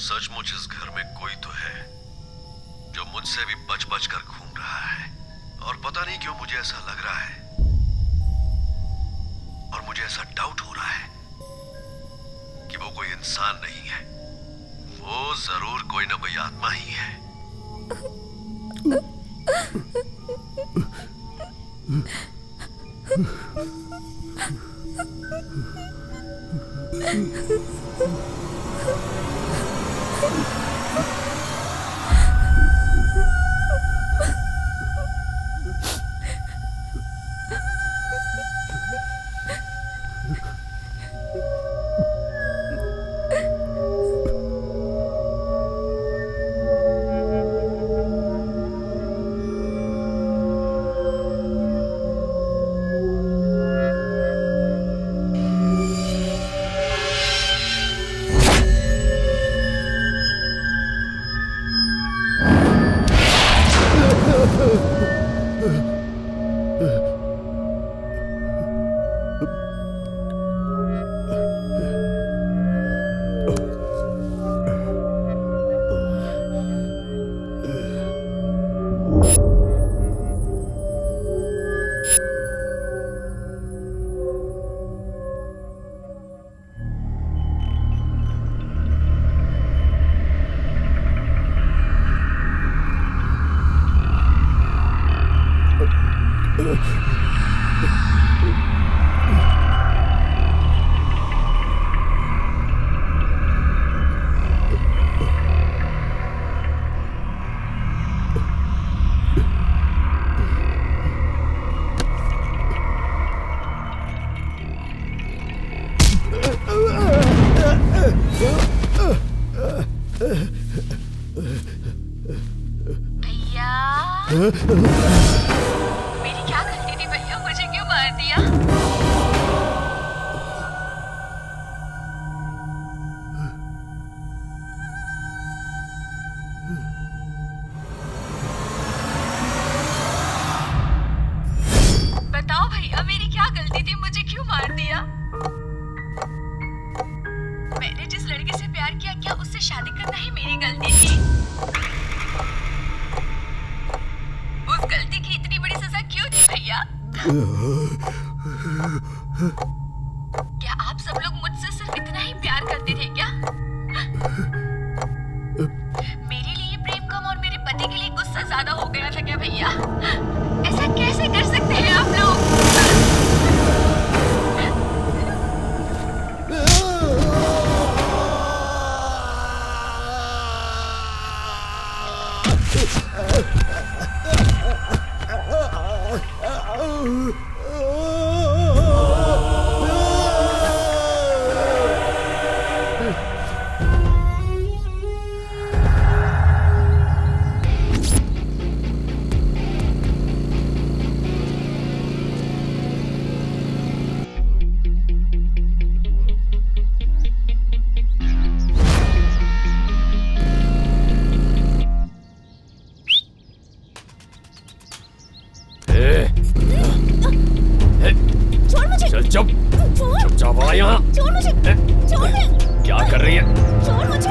सचमुच इस घर में कोई तो है जो मुझसे भी बच बच कर घूम रहा है, और पता नहीं क्यों मुझे ऐसा लग रहा है, और मुझे ऐसा डाउट हो रहा है कि वो कोई इंसान नहीं है, वो जरूर कोई ना कोई आत्मा ही है। भैया, मेरी क्या गलती थी भैया, मुझे क्यों मार दिया? बताओ भैया, मेरी क्या गलती थी, मुझे क्यों मार दिया? मैंने जिस लड़के से प्यार किया, क्या उससे शादी करना ही मेरी गलती थी? उस गलती की इतनी बड़ी सजा क्यों दी भैया? क्या आप सब लोग मुझसे सिर्फ इतना ही प्यार करते थे क्या? मेरे लिए प्रेम कम और मेरे पति के लिए गुस्सा ज्यादा हो गया था क्या भैया? ऐसा कैसे कर सकते हैं आप लोग? चल चुप चुपचाप आ यहाँ। छोड़ मुझे, छोड़ मुझे। क्या कर रही है? छोड़ मुझे।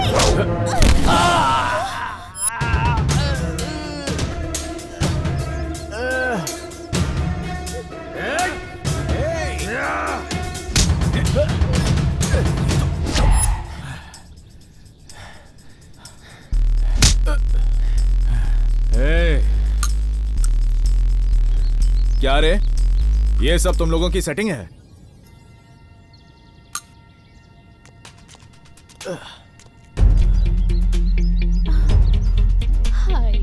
क्या रे, ये सब तुम लोगों की सेटिंग है? हाय।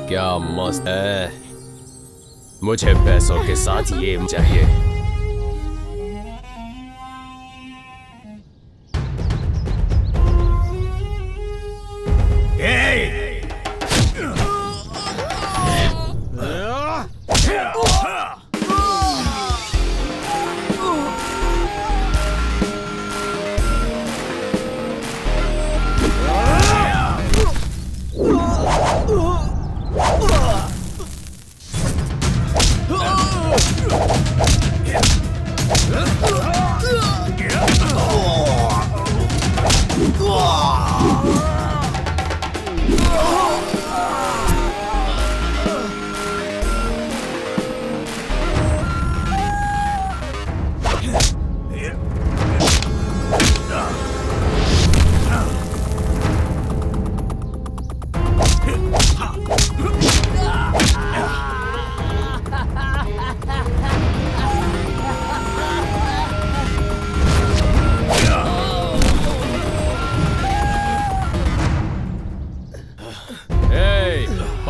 क्या मस्त है। मुझे पैसों के साथ ये चाहिए।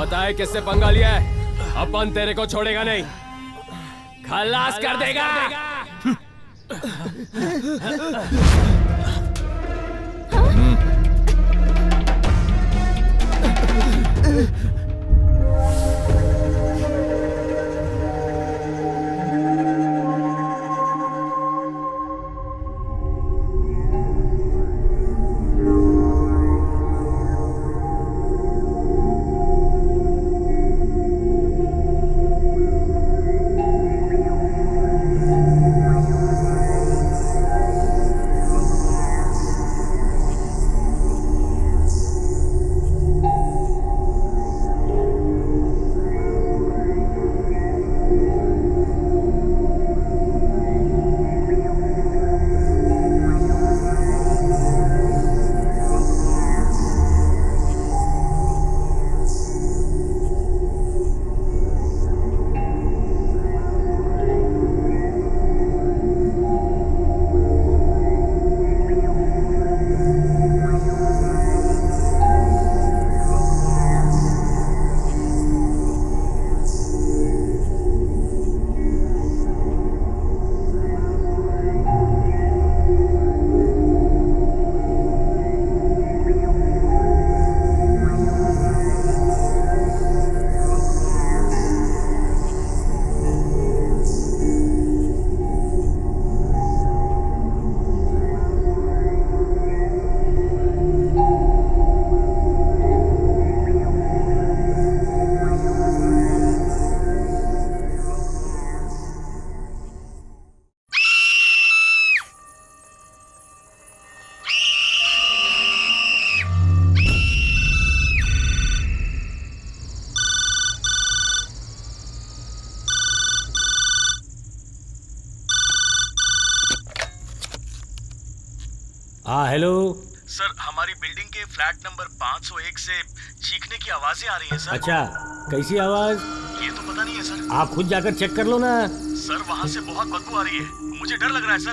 पता है किससे पंगा लिया है? अपन तेरे को छोड़ेगा नहीं, खलास कर देगा। हाँ हेलो सर, हमारी बिल्डिंग के फ्लैट नंबर 501 से चीखने की आवाजें आ रही हैं सर। अच्छा, कैसी आवाज? ये तो पता नहीं है सर। आप खुद जाकर चेक कर लो ना। सर, वहाँ से बहुत बदबू आ रही है, मुझे डर लग रहा है सर।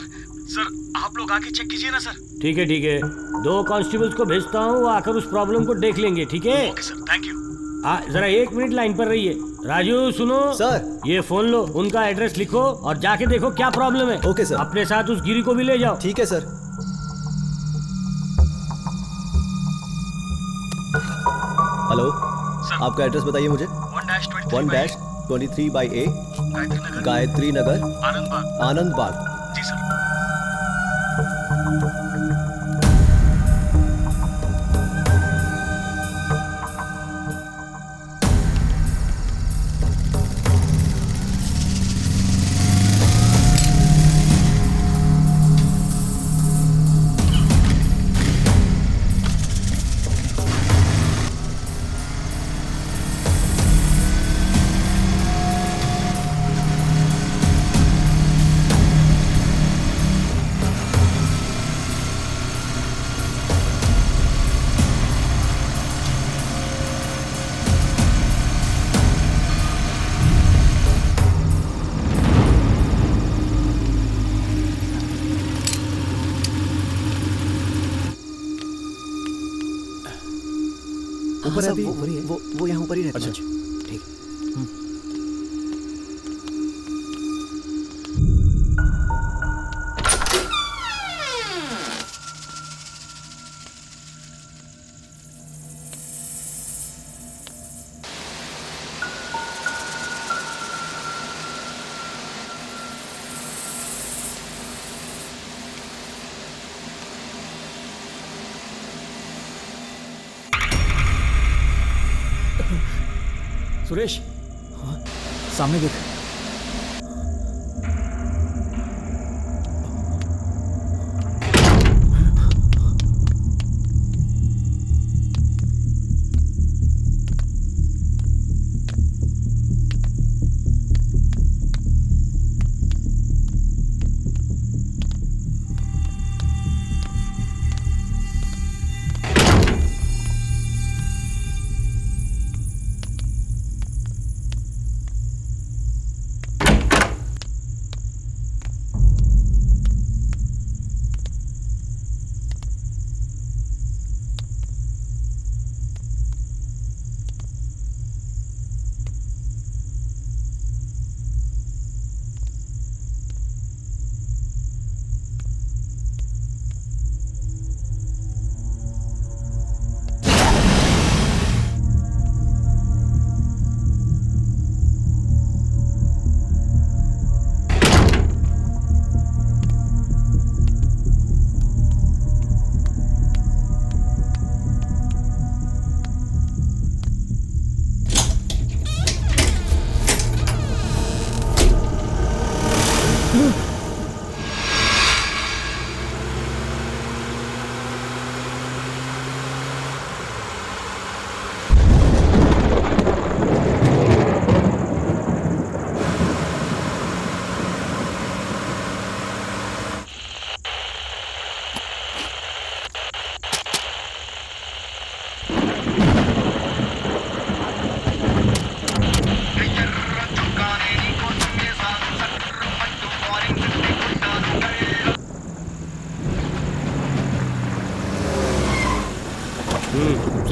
सर, आप लोग आके चेक कीजिए ना सर। ठीक है ठीक है, 2 कांस्टेबल्स को भेजता हूँ, वो आकर उस प्रॉब्लम को देख लेंगे, ठीक है? Okay sir, thank you. जरा 1 मिनट लाइन पर रहिए। राजू सुनो सर। ये फोन लो, उनका एड्रेस लिखो और जाके देखो क्या प्रॉब्लम है। Okay sir. अपने साथ उस गिरी को भी ले जाओ। ठीक है सर। हेलो सर, आपका एड्रेस बताइए मुझे। 1-23/A गायत्री नगर आनंद बाग। जी सर। ऊपर है वो यहाँ ऊपर ही रहता है। अच्छा ठीक। सुरेश, सामने देख।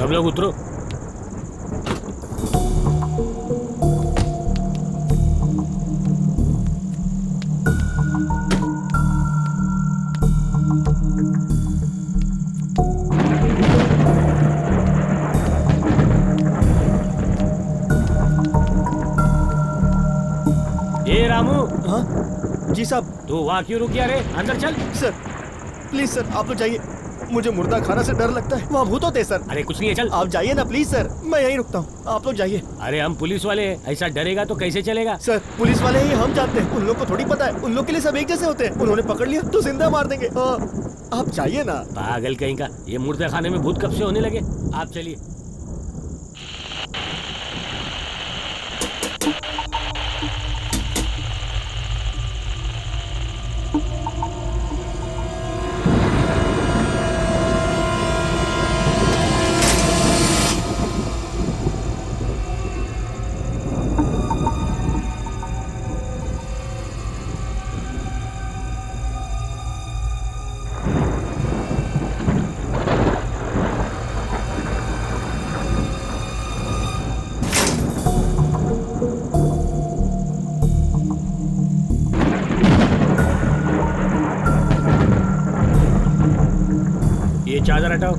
सब लोग उतरो। ए रामू, हाँ जी साहब। तू वहाँ क्यों रुक गया रे? अंदर चल। सर प्लीज सर, आप लोग जाइए, मुझे मुर्दा खाना से डर लगता है, वहाँ भूत होते हैं सर। अरे कुछ नहीं है, चल। आप जाइए ना प्लीज सर, मैं यहीं रुकता हूँ, आप लोग जाइए। अरे हम पुलिस वाले हैं, ऐसा डरेगा तो कैसे चलेगा? सर पुलिस वाले ही हम जानते हैं, उन लोग को थोड़ी पता है, उन लोग के लिए सब एक जैसे होते हैं, उन्होंने पकड़ लिया तो जिंदा मार देंगे। आप जाइए ना। पागल कहीं का, ये मुर्दा खाने में भूत कब से होने लगे? आप चलिए। ये चादर हटाओ।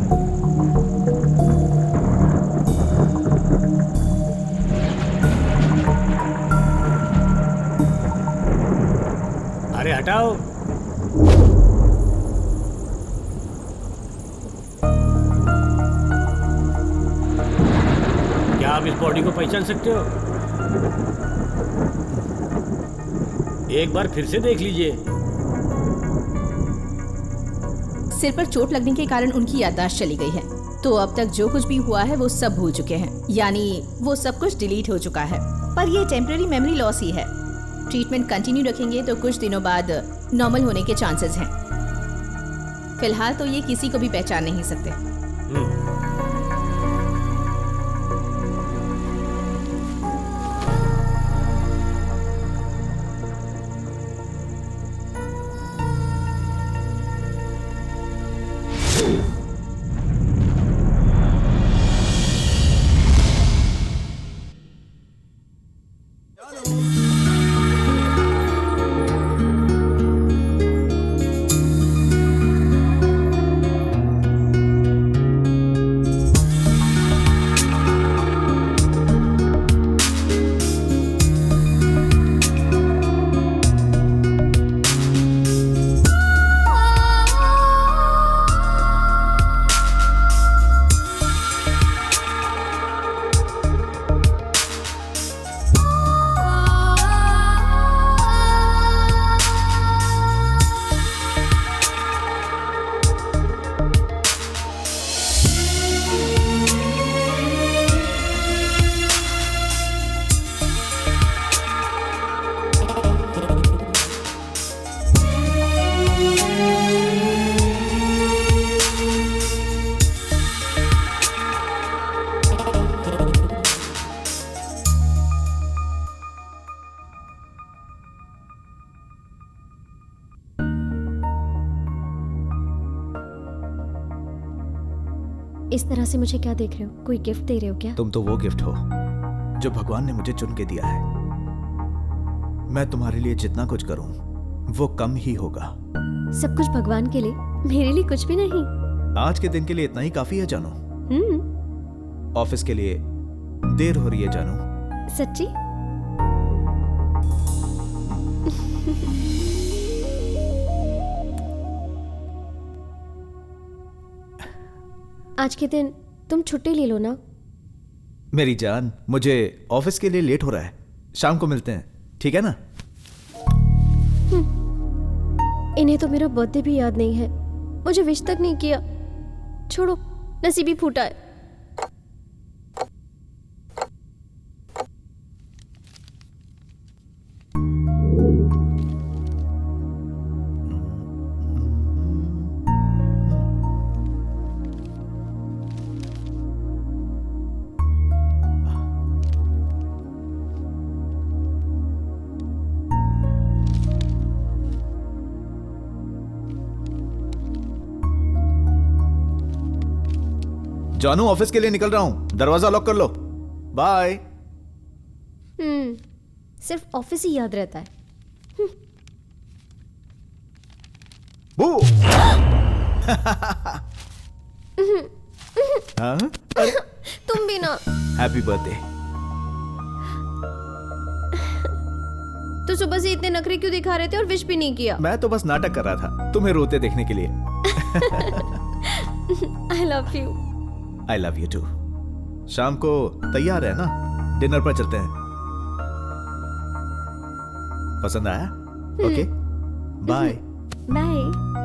अरे हटाओ। क्या आप इस बॉडी को पहचान सकते हो? एक बार फिर से देख लीजिए। सिर पर चोट लगने के कारण उनकी याददाश्त चली गई है, तो अब तक जो कुछ भी हुआ है वो सब भूल चुके हैं, यानी वो सब कुछ डिलीट हो चुका है। पर ये टेम्पररी मेमोरी लॉस ही है। ट्रीटमेंट कंटिन्यू रखेंगे तो कुछ दिनों बाद नॉर्मल होने के चांसेस हैं। फिलहाल तो ये किसी को भी पहचान नहीं सकते। इस तरह से मुझे क्या देख रहे हो? कोई गिफ्ट दे रहे हो क्या? तुम तो वो गिफ्ट हो जो भगवान ने मुझे चुन के दिया है। मैं तुम्हारे लिए जितना कुछ करूं वो कम ही होगा। सब कुछ भगवान के लिए, मेरे लिए कुछ भी नहीं। आज के दिन के लिए इतना ही काफी है जानू। ऑफिस के लिए देर हो रही है जानू। सच्ची? आज के दिन तुम छुट्टी ले लो ना। मेरी जान, मुझे ऑफिस के लिए लेट हो रहा है, शाम को मिलते हैं, ठीक है ना? इन्हें तो मेरा बर्थडे भी याद नहीं है, मुझे विश तक नहीं किया। छोड़ो, नसीब ही फूटा है। जानू, ऑफिस के लिए निकल रहा हूं, दरवाजा लॉक कर लो। बाय। सिर्फ ऑफिस ही याद रहता है। बू। हाँ? तुम भी ना। Happy birthday. तो सुबह से इतने नखरे क्यों दिखा रहे थे और विश भी नहीं किया? मैं तो बस नाटक कर रहा था, तुम्हें रोते देखने के लिए। I love you. I love you too. शाम को तैयार है ना, डिनर पर चलते हैं। पसंद आया? Okay, bye. Bye.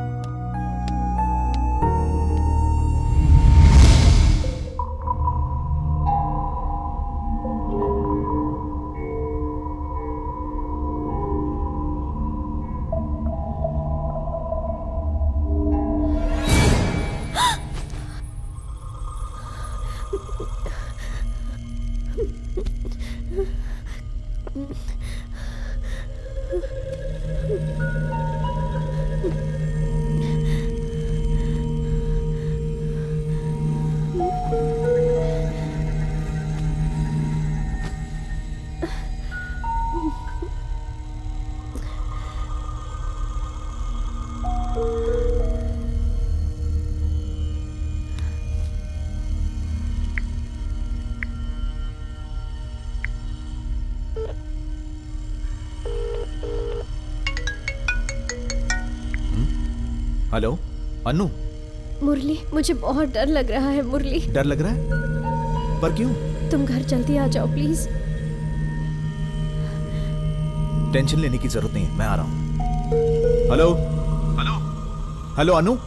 Hello Anu. Murali, मुझे बहुत डर लग रहा है मुरली। डर लग रहा है? पर क्यों? तुम घर जल्दी आ जाओ प्लीज। टेंशन लेने की जरूरत नहीं है, मैं आ रहा हूं। हेलो हेलो हेलो अनु।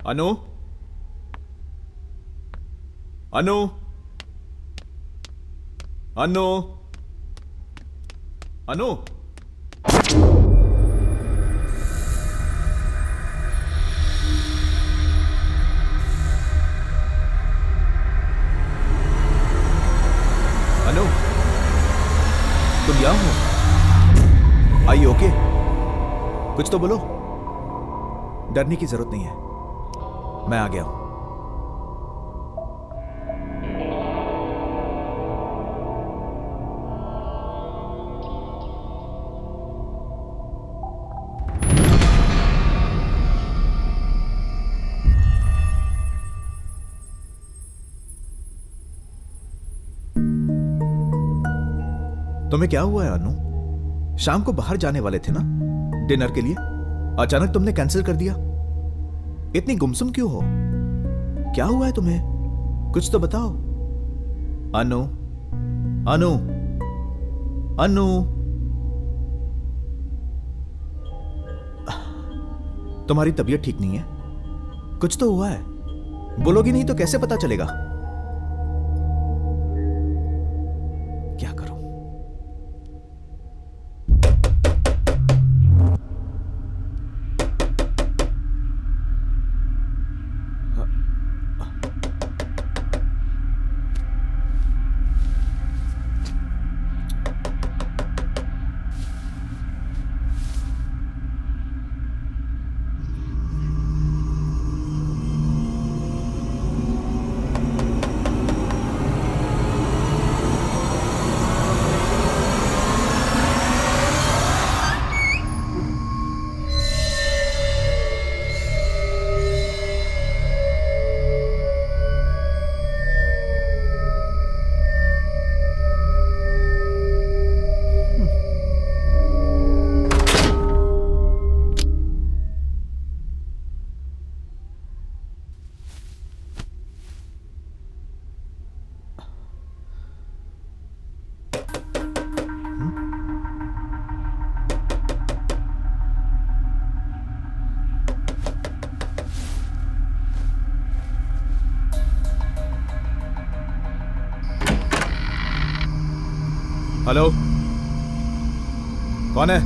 अनु अनु अनु अनु। अनु, तुम यहाँ हो? आइए, ओके? कुछ तो बोलो। डरने की जरूरत नहीं है, मैं आ गया हूं। तुम्हें क्या हुआ है अनु? शाम को बाहर जाने वाले थे ना डिनर के लिए, अचानक तुमने कैंसिल कर दिया। इतनी गुमसुम क्यों हो? क्या हुआ है तुम्हें? कुछ तो बताओ। अनु अनु अनु। तुम्हारी तबीयत ठीक नहीं है? कुछ तो हुआ है, बोलोगी नहीं तो कैसे पता चलेगा? क्या करूं? हेलो, कौन है?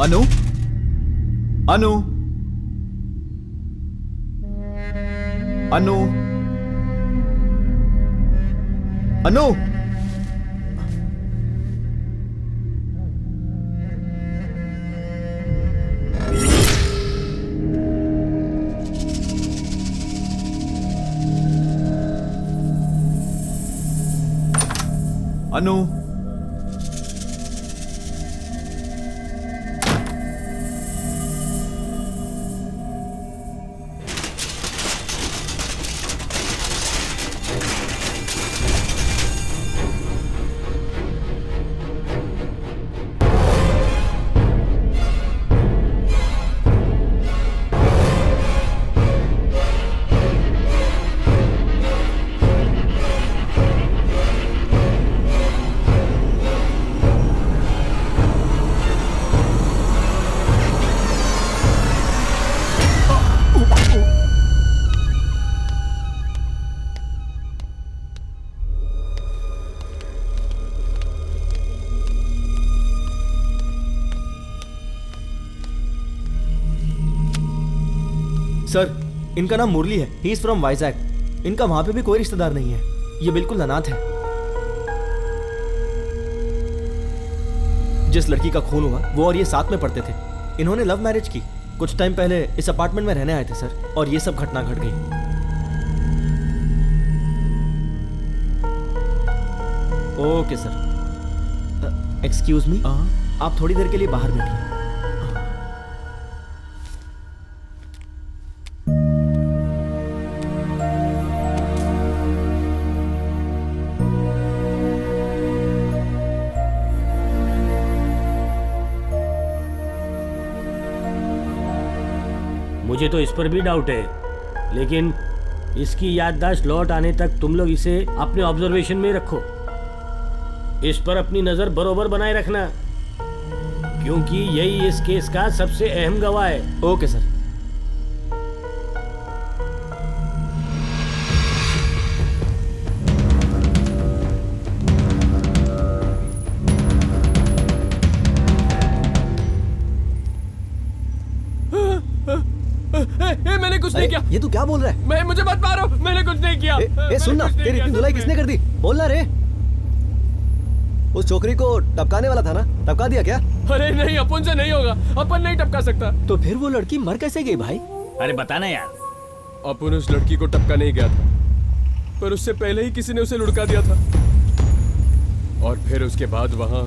अनु, अनु, अनु, अनु, अनु, सर, इनका नाम मुरली है। He is from Vizag. इनका वहां पे भी कोई रिश्तेदार नहीं है। ये बिल्कुल अनाथ है। जिस लड़की का खून हुआ वो और ये साथ में पढ़ते थे। इन्होंने लव मैरिज की। कुछ टाइम पहले इस अपार्टमेंट में रहने आए थे सर, और ये सब घटना घट गई। Okay sir. एक्सक्यूज मी, आप थोड़ी देर के लिए बाहर बैठिए। मुझे तो इस पर भी डाउट है, लेकिन इसकी याददाश्त लौट आने तक तुम लोग इसे अपने ऑब्जर्वेशन में रखो। इस पर अपनी नजर बरोबर बनाए रखना, क्योंकि यही इस केस का सबसे अहम गवाह है। Okay sir. मैंने कुछ नहीं किया। ये तू क्या बोल रहा है? मुझे मत मारो, मैंने कुछ नहीं किया। सुन ना, तेरी इतनी धुलाई किसने कर दी? बोलना रे। उस छोकरी को टपकाने वाला था ना, टपका दिया क्या? अरे नहीं, अपन से नहीं होगा, अपन नहीं टपका सकता। तो फिर वो लड़की मर कैसे गई भाई? अरे बताना यार। अपन उस लड़की को टपका नहीं गया था, पर उससे पहले ही किसी ने उसे लुढ़का दिया था, और फिर उसके बाद वहां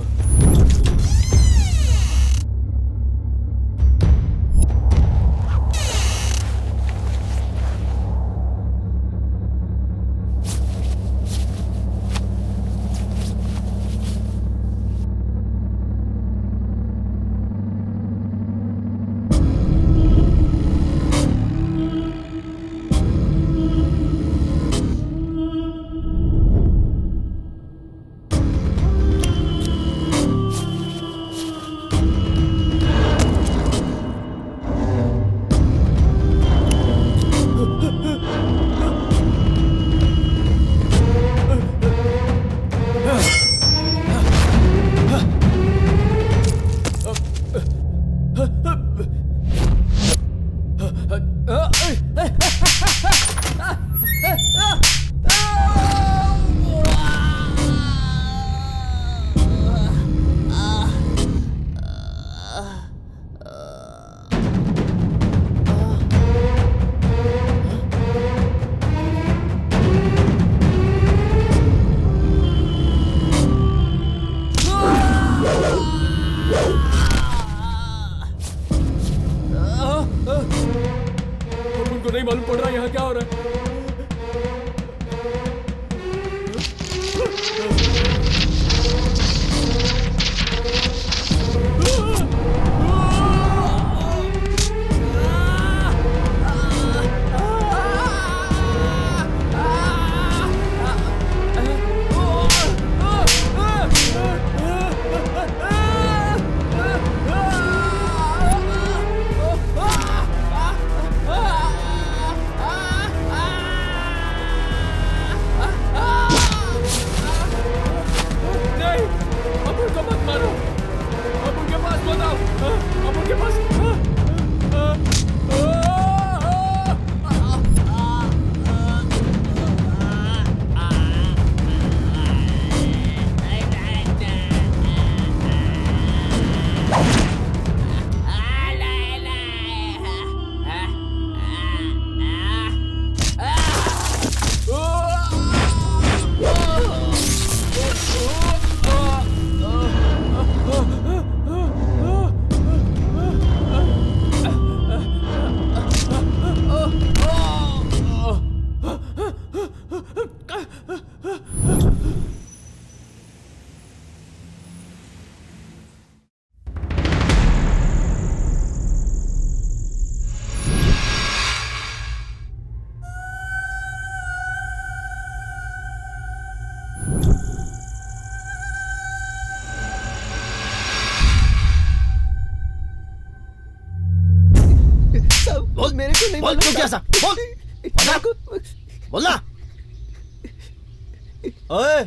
बोल मेरे को नहीं बोल क्या सा बोल बोलना। ओए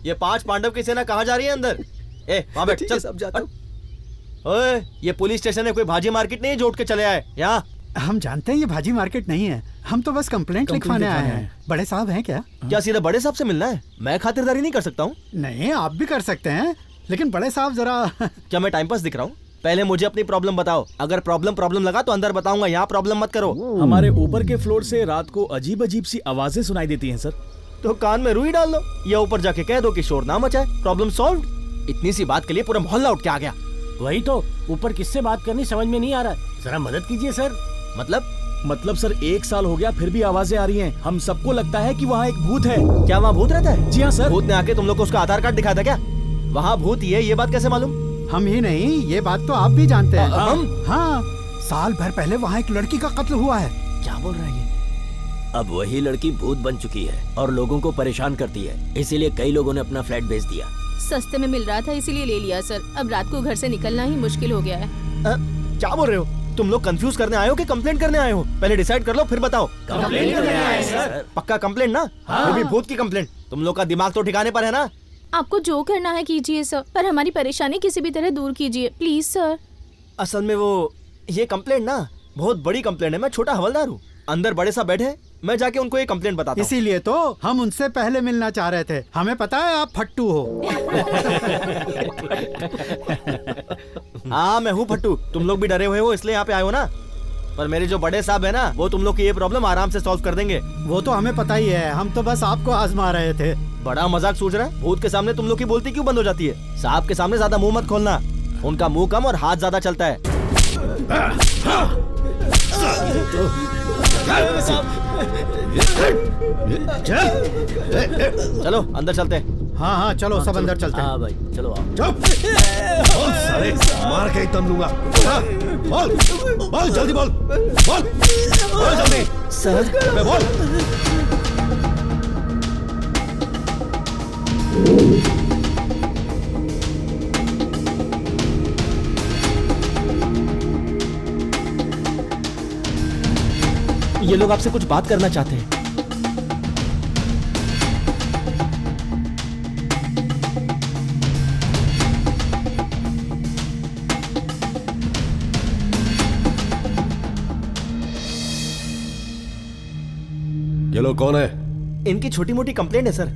ये 5 पांडव की सेना कहाँ जा रही है अंदर? ए वहाँ बैठ चल सब जाता हूँ। ओए ये पुलिस स्टेशन है, कोई भाजी मार्केट नहीं जोड़ के चले आए यहाँ। हम जानते हैं ये भाजी मार्केट नहीं है, हम तो बस कंप्लेंट लिखवाने आए हैं। बड़े साहब हैं क्या? क्या सीधा बड़े साहब से मिलना है? मैं खातिरदारी नहीं कर सकता हूँ। नहीं आप भी कर सकते हैं, लेकिन बड़े साहब जरा क्या मैं टाइम पास दिख रहा हूँ? पहले मुझे अपनी प्रॉब्लम बताओ, अगर प्रॉब्लम लगा तो अंदर बताऊंगा, यहाँ प्रॉब्लम मत करो। हमारे ऊपर के फ्लोर से रात को अजीब अजीब सी आवाजें सुनाई देती हैं सर। तो कान में रुई डाल दो या ऊपर जाके कह दो कि शोर ना मचाए, प्रॉब्लम सॉल्व। इतनी सी बात के लिए पूरा मोहल्ला उठ के आ गया। वही तो, ऊपर किससे बात करनी समझ में नहीं आ रहा है, जरा मदद कीजिए सर। मतलब सर 1 साल हो गया फिर भी आवाजें आ रही हैं। हम सबको लगता है कि वहाँ एक भूत है। क्या वहाँ भूत रहता है? जी हाँ सर। भूत ने आके तुम लोग को उसका आधार कार्ड दिखाया था क्या? वहाँ भूत ही है, ये बात कैसे मालूम? हम ही नहीं, ये बात तो आप भी जानते हैं। हम? हाँ, साल भर पहले वहाँ एक लड़की का कत्ल हुआ है। क्या बोल रहा है ये? अब वही लड़की भूत बन चुकी है और लोगों को परेशान करती है, इसीलिए कई लोगों ने अपना फ्लैट बेच दिया। सस्ते में मिल रहा था इसीलिए ले लिया सर। अब रात को घर से निकलना ही मुश्किल हो गया है। क्या बोल रहे हो? तुम लोग कंफ्यूज करने आए हो कि कंप्लेंट करने आए हो? पहले डिसाइड कर लो फिर बताओ। कंप्लेंट करने आए सर। पक्का कंप्लेंट ना? हाँ। वो भी भूत की कंप्लेंट। तुम लोग का दिमाग तो ठिकाने पर है ना? आपको जो करना है कीजिए सर, पर हमारी परेशानी किसी भी तरह दूर कीजिए प्लीज सर। असल में वो ये कंप्लेंट ना बहुत बड़ी कंप्लेंट है। मैं छोटा हवलदार हूँ, अंदर बड़े साहब बैठे हैं, मैं जाके उनको ये कंप्लेंट बताता हूँ। इसीलिए तो हम उनसे पहले मिलना चाह रहे थे। हमें पता है आप फट्टू हो। हाँ मैं हूँ फट्टू, तुम लोग भी डरे हुए हो इसलिए यहाँ पे आए हो ना। पर मेरे जो बड़े साहब है ना, वो तुम लोग की ये प्रॉब्लम आराम से सॉल्व कर देंगे। वो तो हमें पता ही है, हम तो बस आपको आजमा रहे थे। बड़ा मजाक सूझ रहा है? भूत के सामने तुम लोग की बोलती क्यों बंद हो जाती है? साहब के सामने ज्यादा मुंह मत खोलना, उनका मुंह कम और हाथ ज्यादा चलता है। चलो अंदर चलते हैं। हाँ हाँ चलो सब अंदर चलते हैं। हाँ भाई चलो आओ। साले मार के ही दम लूंगा। बोल जल्दी बोल जल्दी। सर बोल। ये लोग आपसे कुछ बात करना चाहते हैं। ये लोग कौन है? इनकी छोटी मोटी कंप्लेंट है सर।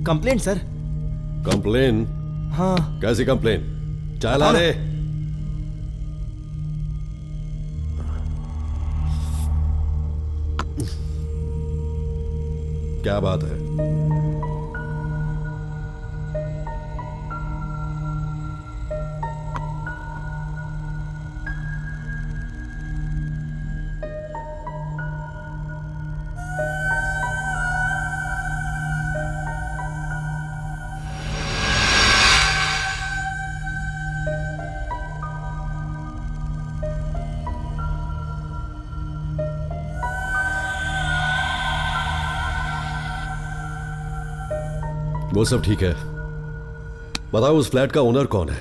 Complaint sir. कंप्लेन? हाँ। कैसी कंप्लेन? चाय ला रे। क्या बात है? वो सब ठीक है, बताओ उस फ्लैट का ओनर कौन है?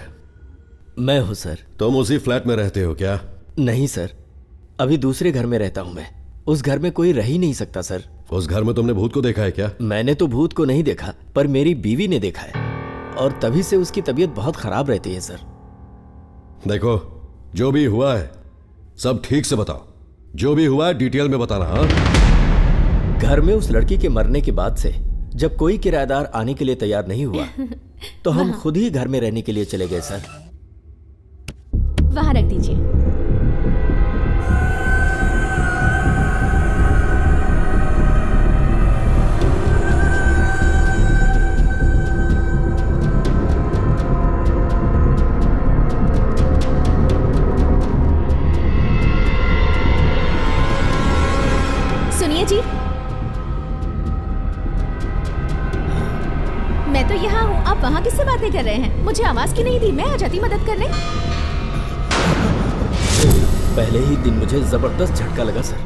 मैं हूं सर। तुम उसी फ्लैट में रहते हो क्या? नहीं सर, अभी दूसरे घर में रहता हूं मैं। उस घर में कोई रह ही नहीं सकता सर। उस घर में तुमने भूत को देखा है क्या? मैंने तो भूत को नहीं देखा, पर मेरी बीवी ने देखा है और तभी से उसकी तबीयत बहुत खराब रहती है सर। देखो जो भी हुआ है सब ठीक से बताओ, जो भी हुआ है डिटेल में बताना। हाँ? घर में उस लड़की के मरने के बाद से जब कोई किराएदार आने के लिए तैयार नहीं हुआ तो हम खुद ही घर में रहने के लिए चले गए सर। वहां रख दीजिए। सुनिए जी, मैं तो यहाँ हूँ, आप वहाँ किससे बातें कर रहे हैं? मुझे आवाज क्यों नहीं दी? मैं आ जाती मदद करने। पहले ही दिन मुझे जबरदस्त झटका लगा सर,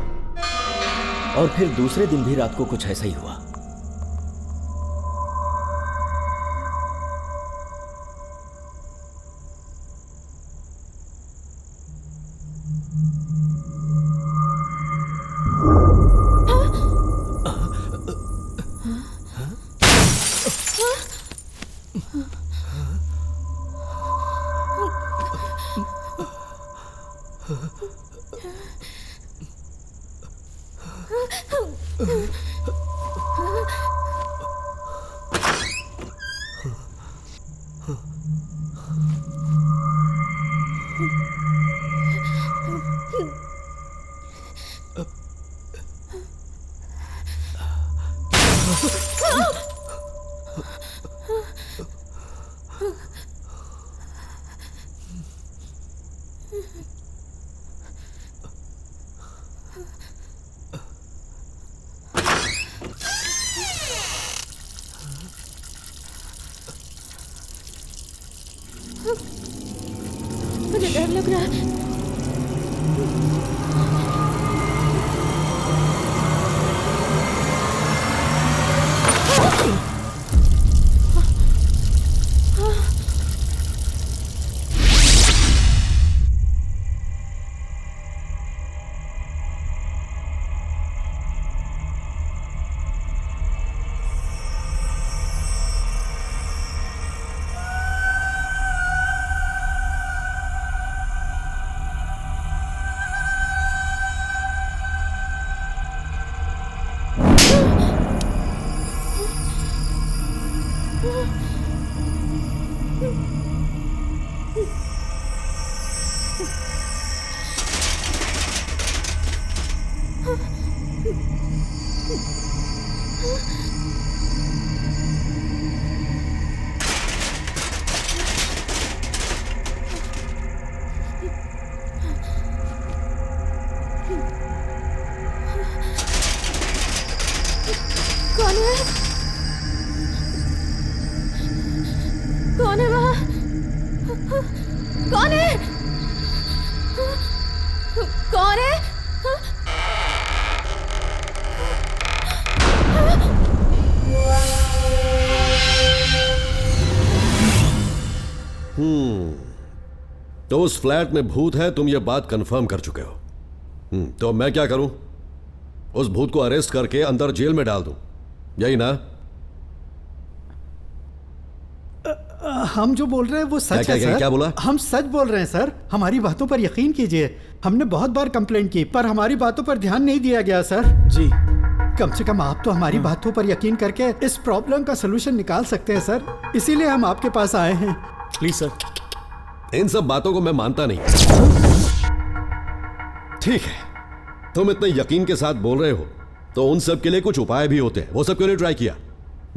और फिर दूसरे दिन भी रात को कुछ ऐसा ही हुआ। मुझे डर लग रहा है। कौन है? कौन है वहाँ? कौन है? कौन है? तो उस फ्लैट में भूत है, तुम ये बात कंफर्म कर चुके हो। तो मैं क्या करूं? उस भूत को अरेस्ट करके अंदर जेल में डाल दूं, यही ना? हम जो बोल रहे हैं वो सच है सर। क्या बोला? हम सच बोल रहे हैं सर, हमारी बातों पर यकीन कीजिए। हमने बहुत बार कंप्लेंट की पर हमारी बातों पर ध्यान नहीं दिया गया सर। जी कम से कम आप तो हमारी बातों पर यकीन करके इस प्रॉब्लम का सलूशन निकाल सकते हैं सर, इसीलिए हम आपके पास आए हैं। Please sir. इन सब बातों को मैं मानता नहीं। ठीक है, तुम इतने यकीन के साथ बोल रहे हो तो उन सब के लिए कुछ उपाय भी होते हैं, वो सब क्यों नहीं ट्राई किया?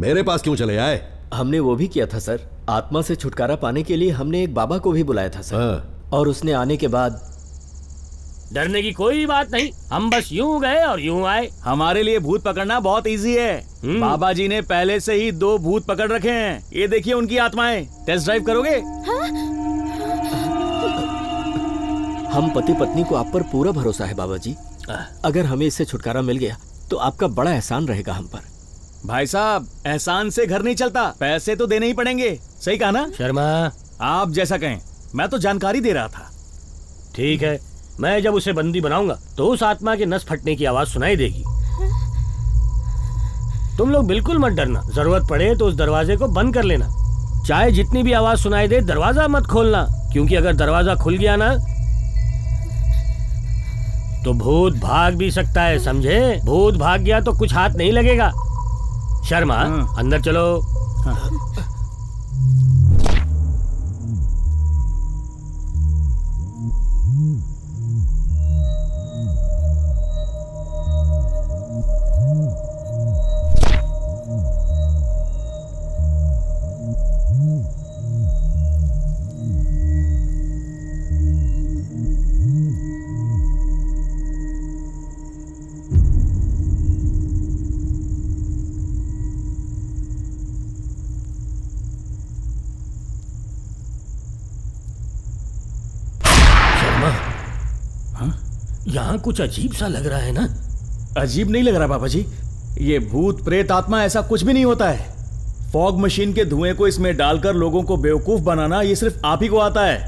मेरे पास क्यों चले आए? हमने वो भी किया था सर। आत्मा से छुटकारा पाने के लिए हमने एक बाबा को भी बुलाया था सर। और उसने आने के बाद डरने की कोई बात नहीं, हम बस यूं गए और यूं आए। हमारे लिए भूत पकड़ना बहुत इजी है। बाबा जी ने पहले से ही 2 भूत पकड़ रखे हैं। ये देखिए उनकी आत्माएं। टेस्ट ड्राइव करोगे? हम पति पत्नी को आप पर पूरा भरोसा है बाबा जी। अगर हमें इससे छुटकारा मिल गया तो आपका बड़ा एहसान रहेगा हम पर। भाई साहब, एहसान से घर नहीं चलता, पैसे तो देने ही पड़ेंगे। सही कहा ना शर्मा? आप जैसा कहें, मैं तो जानकारी दे रहा था। ठीक है, मैं जब उसे बंदी बनाऊंगा तो उस आत्मा के नस फटने की आवाज सुनाई देगी। तुम लोग बिल्कुल मत डरना, जरूरत पड़े तो उस दरवाजे को बंद कर लेना। चाहे जितनी भी आवाज सुनाई दे, दरवाजा मत खोलना, क्योंकि अगर दरवाजा खुल गया ना तो भूत भाग भी सकता है, समझे? भूत भाग गया तो कुछ हाथ नहीं लगेगा। शर्मा, अंदर चलो। यहाँ कुछ अजीब सा लग रहा है ना? अजीब नहीं लग रहा बाबा जी, ये भूत प्रेत आत्मा ऐसा कुछ भी नहीं होता है। फॉग मशीन के धुएं को इसमें डालकर लोगों को बेवकूफ बनाना, ये सिर्फ आप ही को आता है।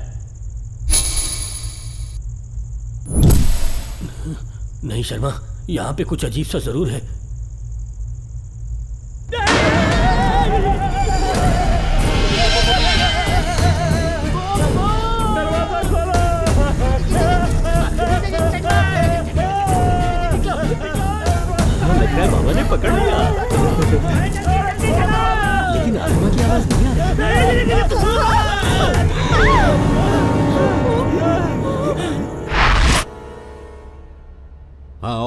नहीं शर्मा, यहाँ पे कुछ अजीब सा जरूर है। हाँ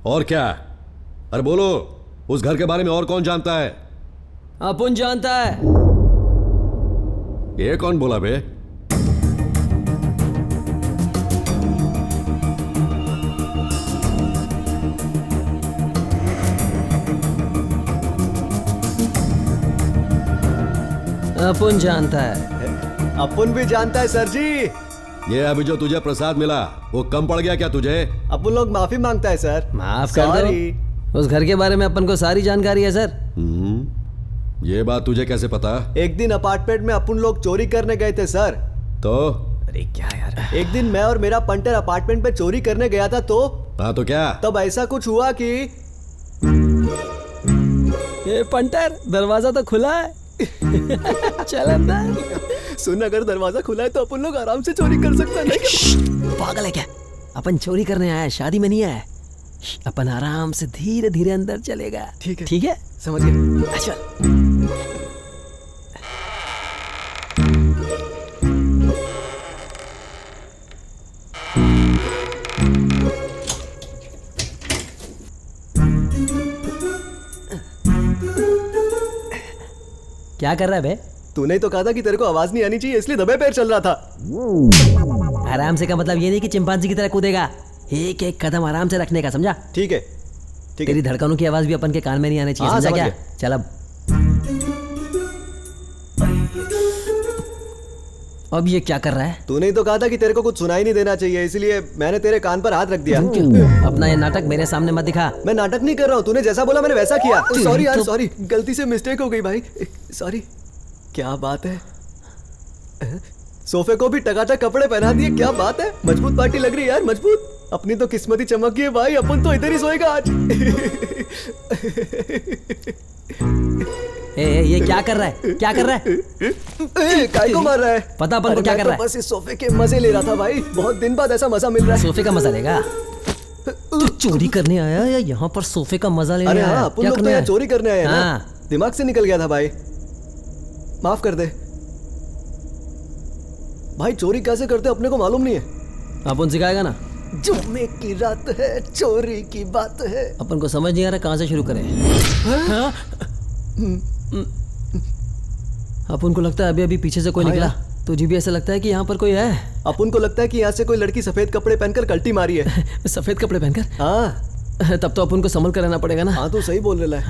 और क्या? अरे बोलो, उस घर के बारे में और कौन जानता है? अपुन जानता है। ये कौन बोला बे? अपुन जानता है। अपुन भी जानता है सर जी। ये अभी जो तुझे प्रसाद मिला वो कम पड़ गया क्या तुझे? अपुन लोग माफी मांगता है सर। माफ कर दो। उस घर के बारे में अपन को सारी जानकारी है सर। ये बात तुझे कैसे पता? एक दिन अपार्टमेंट में अपुन लोग चोरी करने गए थे सर। तो अरे क्या यार, एक दिन मैं और मेरा पंटर अपार्टमेंट पे चोरी करने गया था तो हाँ तो क्या? तब ऐसा कुछ हुआ कि ये पंटर दरवाजा तो खुला है। चल अंदर। सुन, अगर दरवाजा खुला है तो अपन लोग आराम से चोरी कर सकते हैं। पागल है क्या? अपन चोरी करने आया है, शादी में नहीं आया है। अपन आराम से धीरे धीरे अंदर चलेगा। ठीक है, ठीक है, समझ गया। चल। क्या कर रहा है बे? तूने तो कहा था कि तेरे को आवाज नहीं आनी चाहिए, इसलिए दबे पैर चल रहा था। आराम से का मतलब ये नहीं कि चिंपांजी की तरह कूदेगा। एक एक कदम आराम से रखने का, समझा? ठीक है, ठीक है। तेरी धड़कनों की आवाज भी अपन के कान में नहीं आनी चाहिए, समझा क्या? चल अब ये क्या कर रहा है? तूने तो कहा था कि तेरे को कुछ सुनाई नहीं देना चाहिए, इसलिए मैंने तेरे कान पर हाथ रख दिया। अपना ये नाटक मेरे सामने मत दिखा। मैं नाटक नहीं कर रहा हूँ, तूने जैसा बोला मैंने वैसा किया। सॉरी यार, सॉरी, गलती से मिस्टेक हो गई भाई, सॉरी। क्या बात है, सोफे को भी टकाटक कपड़े पहना दिए, क्या बात है। मजबूत पार्टी लग रही है यार, मजबूत। अपनी तो किस्मत ही चमक गई है भाई, अपन तो इधर ही सोएगा आज। ये क्या कर रहा है? क्या कर रहा है? काय को मार रहा है? पता अपन को क्या कर रहा है? बस इस सोफे के मजे ले रहा था भाई, बहुत दिन बाद ऐसा मजा मिल रहा है। सोफे का मजा लेगा? तू चोरी करने आया या यहाँ पर सोफे का मजा लेने आया? हाँ, अपन लोग तो यहाँ चोरी करने आए ना। दिमाग से निकल गया था भाई, माफ कर दे भाई। चोरी कैसे करते अपने को मालूम नहीं है। अपन सिखाएगा ना। जुम्मे की रात है, चोरी की बात है। अपन को समझ नहीं आ रहा कहाँ से शुरू करें। अपन को लगता है अभी अभी पीछे से कोई निकला। तुझे भी ऐसा लगता है कि यहाँ पर कोई है? अपन को लगता है कि यहाँ से कोई लड़की सफेद कपड़े पहनकर कल्टी मारी है। सफेद कपड़े पहनकर? हाँ। तब तो अपन को संभल कर रहना पड़ेगा ना। हाँ, तू सही बोल रहा है।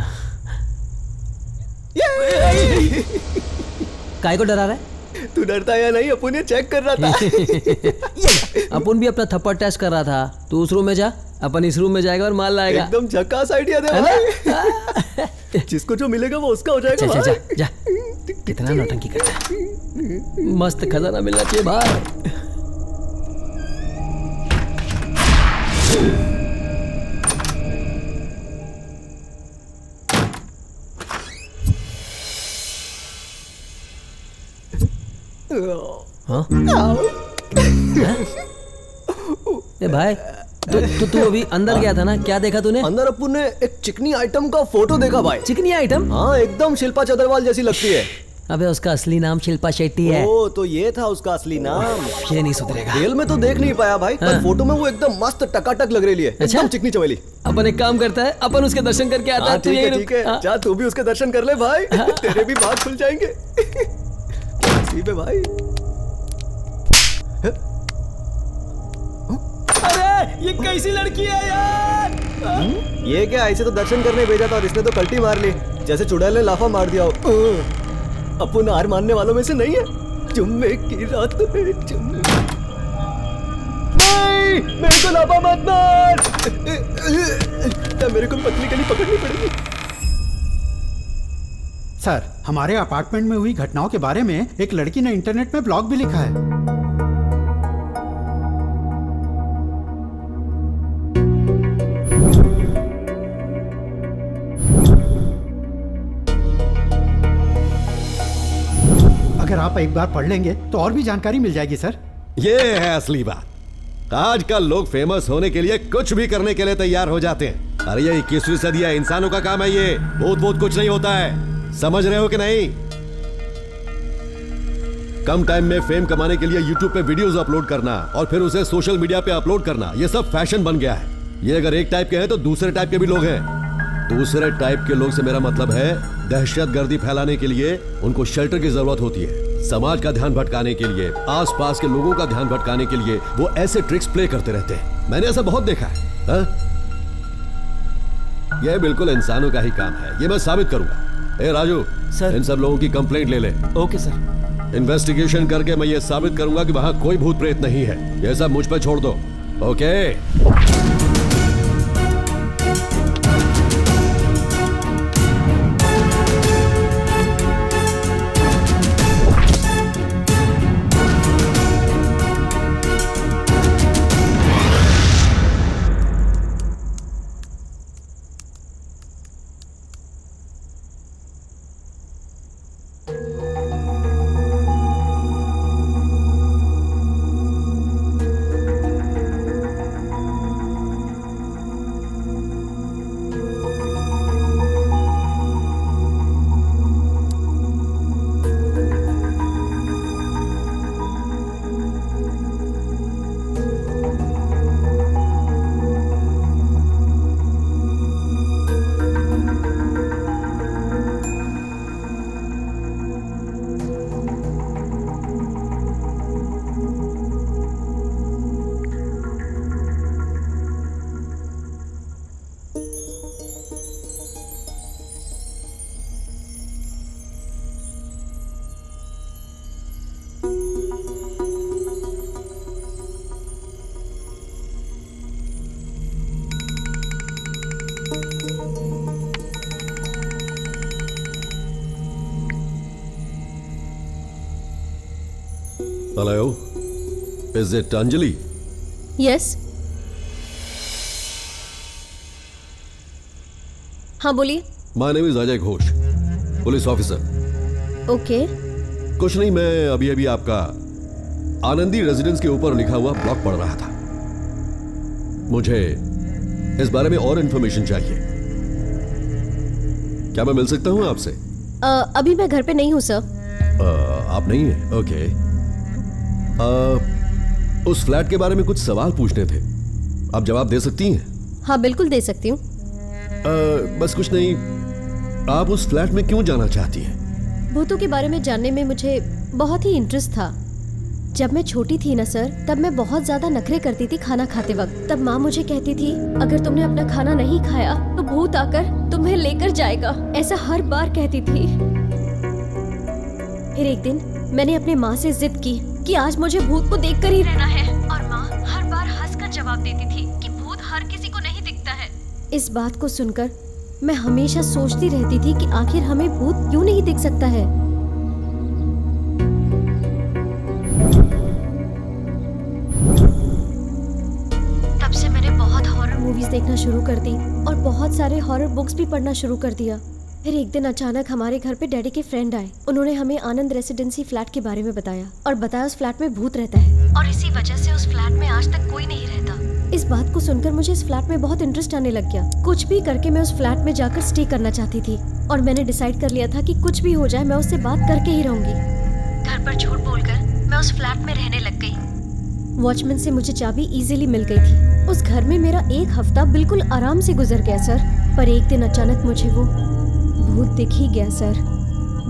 काय को डरा रहा है? तू डरता है या नहीं? अपन ये चेक कर रहा था। अपन भी अपना थप्पड़ टेस्ट कर रहा था। तू उस रूम में जा, अपन इस रूम में जाएगा और माल लाएगा। एकदम झकास आइडिया दे भाई। जिसको जो मिलेगा वो उसका हो जाएगा। जा, जा, जा। कितना नौटंकी करता है। मस्त खजाना मिलना चाहिए भाई। हाँ? ए भाई, तू अभी अंदर गया था ना, क्या देखा तूने? अंदर अपन ने एक चिकनी आइटम का फोटो देखा भाई। चिकनी आइटम? हाँ, एकदम शिल्पा चतरवाल जैसी लगती है। अबे उसका असली नाम शिल्पा शेट्टी है। ओ, तो ये था उसका असली नाम। ये नहीं सुधरेगा। रियल में तो देख नहीं पाया भाई, पर फोटो में वो एकदम मस्त टकाटक लग रही है। एकदम चिकनी चमेली। अपन एक काम करता है, अपन उसके दर्शन करके आता है। ठीक है, ठीक है। जा तू भी उसके दर्शन कर ले भाई, तेरे भी बात खुल जाएंगे। क्या नसीब है भाई। अरे ये कैसी लड़की है यार? ये क्या, ऐसे तो दर्शन करने भेजा था और इसने तो कल्टी मार ली, जैसे चुड़ैल ने लाफा मार दिया हो। अपन हार मानने वालों में से नहीं है। जुम्मे की रात है, जुम्मे। नहीं, मेरे को लाफा मत मार। मेरे को पतली गली पकड़नी पड़ेगी। सर, हमारे अपार्टमेंट में हुई घटनाओं के बारे में एक लड़की ने इंटरनेट में ब्लॉग भी लिखा है। अगर आप एक बार पढ़ लेंगे तो और भी जानकारी मिल जाएगी सर। ये है असली बात। आजकल लोग फेमस होने के लिए कुछ भी करने के लिए तैयार हो जाते हैं। अरे ये 21वीं सदी है, इंसानों का काम है ये। बहुत कुछ नहीं होता है, समझ रहे हो कि नहीं? कम टाइम में फेम कमाने के लिए यूट्यूब पे वीडियोस अपलोड करना और फिर उसे सोशल मीडिया पे अपलोड करना, ये सब फैशन बन गया है। ये अगर एक टाइप के हैं तो दूसरे टाइप के भी लोग हैं। दूसरे टाइप के लोग से मेरा मतलब है दहशतगर्दी फैलाने के लिए उनको शेल्टर की जरूरत होती है। समाज का ध्यान भटकाने के लिए, आसपास के लोगों का ध्यान भटकाने के लिए वो ऐसे ट्रिक्स प्ले करते रहते हैं। मैंने ऐसा बहुत देखा है। हा? ये बिल्कुल इंसानों का ही काम है, ये मैं साबित करूंगा। ए राजू सर, इन सब लोगों की कंप्लेंट ले ले। Okay sir. इन्वेस्टिगेशन करके मैं ये साबित करूंगा कि वहां कोई भूत प्रेत नहीं है। ये सब मुझ पर छोड़ दो। Okay? Hello, is it Anjali? Yes. हाँ बोलिए। My name is Ajay Ghosh, police officer. Okay. कुछ नहीं, मैं अभी अभी आपका आनंदी रेजिडेंस के ऊपर लिखा हुआ ब्लॉग पढ़ रहा था। मुझे इस बारे में और इंफॉर्मेशन चाहिए। क्या मैं मिल सकता हूं आपसे? अभी मैं घर पे नहीं हूँ सर। आप नहीं हैं? ओके। उस फ्लैट के बारे में कुछ सवाल पूछने थे, आप जवाब दे सकती हैं? हाँ बिल्कुल दे सकती हूँ। बस कुछ नहीं, आप उस फ्लैट में क्यों जाना चाहती हैं? भूतों के बारे में जानने में मुझे बहुत ही इंटरेस्ट था। जब मैं छोटी थी ना सर, तब मैं बहुत ज्यादा नखरे करती थी खाना खाते वक्त। तब माँ मुझे कहती थी अगर तुमने अपना खाना नहीं खाया तो भूत आकर तुम्हें लेकर जाएगा, ऐसा हर बार कहती थी। फिर एक दिन मैंने अपने माँ से जिद की कि आज मुझे भूत को देखकर ही रहना है, और माँ हर बार हंसकर जवाब देती थी कि भूत हर किसी को नहीं दिखता है। इस बात को सुनकर मैं हमेशा सोचती रहती थी कि आखिर हमें भूत क्यों नहीं दिख सकता है। तब से मैंने बहुत हॉरर मूवीज देखना शुरू कर दी और बहुत सारे हॉरर बुक्स भी पढ़ना शुरू कर दिया। फिर एक दिन अचानक हमारे घर पे डैडी के फ्रेंड आए। उन्होंने हमें आनंद रेसिडेंसी फ्लैट के बारे में बताया और बताया उस फ्लैट में भूत रहता है और इसी वजह से उस फ्लैट में आज तक कोई नहीं रहता। इस बात को सुनकर मुझे इस फ्लैट में बहुत इंटरेस्ट आने लग गया। कुछ भी करके मैं उस फ्लैट में जाकर स्टे करना चाहती थी और मैंने डिसाइड कर लिया था कि कुछ भी हो जाए मैं उससे बात करके ही रहूंगी। घर पर झूठ बोलकर मैं उस फ्लैट में रहने लग गई। वॉचमैन से मुझे चाबी इजीली मिल गई थी। उस घर में मेरा एक हफ्ता बिल्कुल आराम से गुजर गया सर, पर एक दिन अचानक मुझे वो भूत दिख ही गया सर।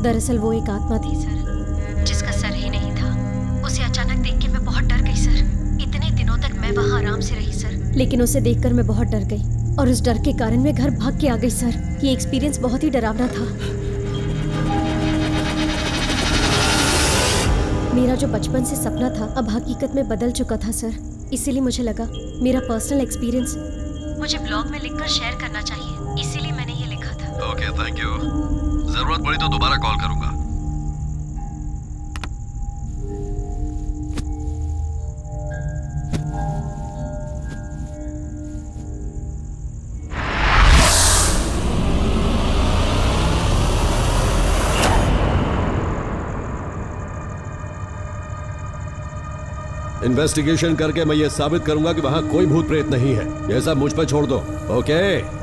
दरअसल वो एक आत्मा थी सर, जिसका सर ही नहीं था। उसे अचानक देख के मैं बहुत डर गई सर। इतने दिनों तक मैं वहाँ आराम से रही सर, लेकिन उसे देखकर मैं बहुत डर गई और उस डर के कारण मैं घर भाग के आ गई सर। ये एक्सपीरियंस बहुत ही डरावना था। मेरा जो बचपन से सपना था अब हकीकत में बदल चुका था सर। इसीलिए मुझे लगा मेरा पर्सनल एक्सपीरियंस मुझे ब्लॉग में लिखकर शेयर करना चाहिए, इसीलिए मैंने ये लिखा था। Okay, thank you. जरूरत पड़ी तो दोबारा कॉल करूंगा। इन्वेस्टिगेशन करके मैं ये साबित करूंगा कि वहां कोई भूत प्रेत नहीं है। ये सब मुझ पर छोड़ दो। ओके?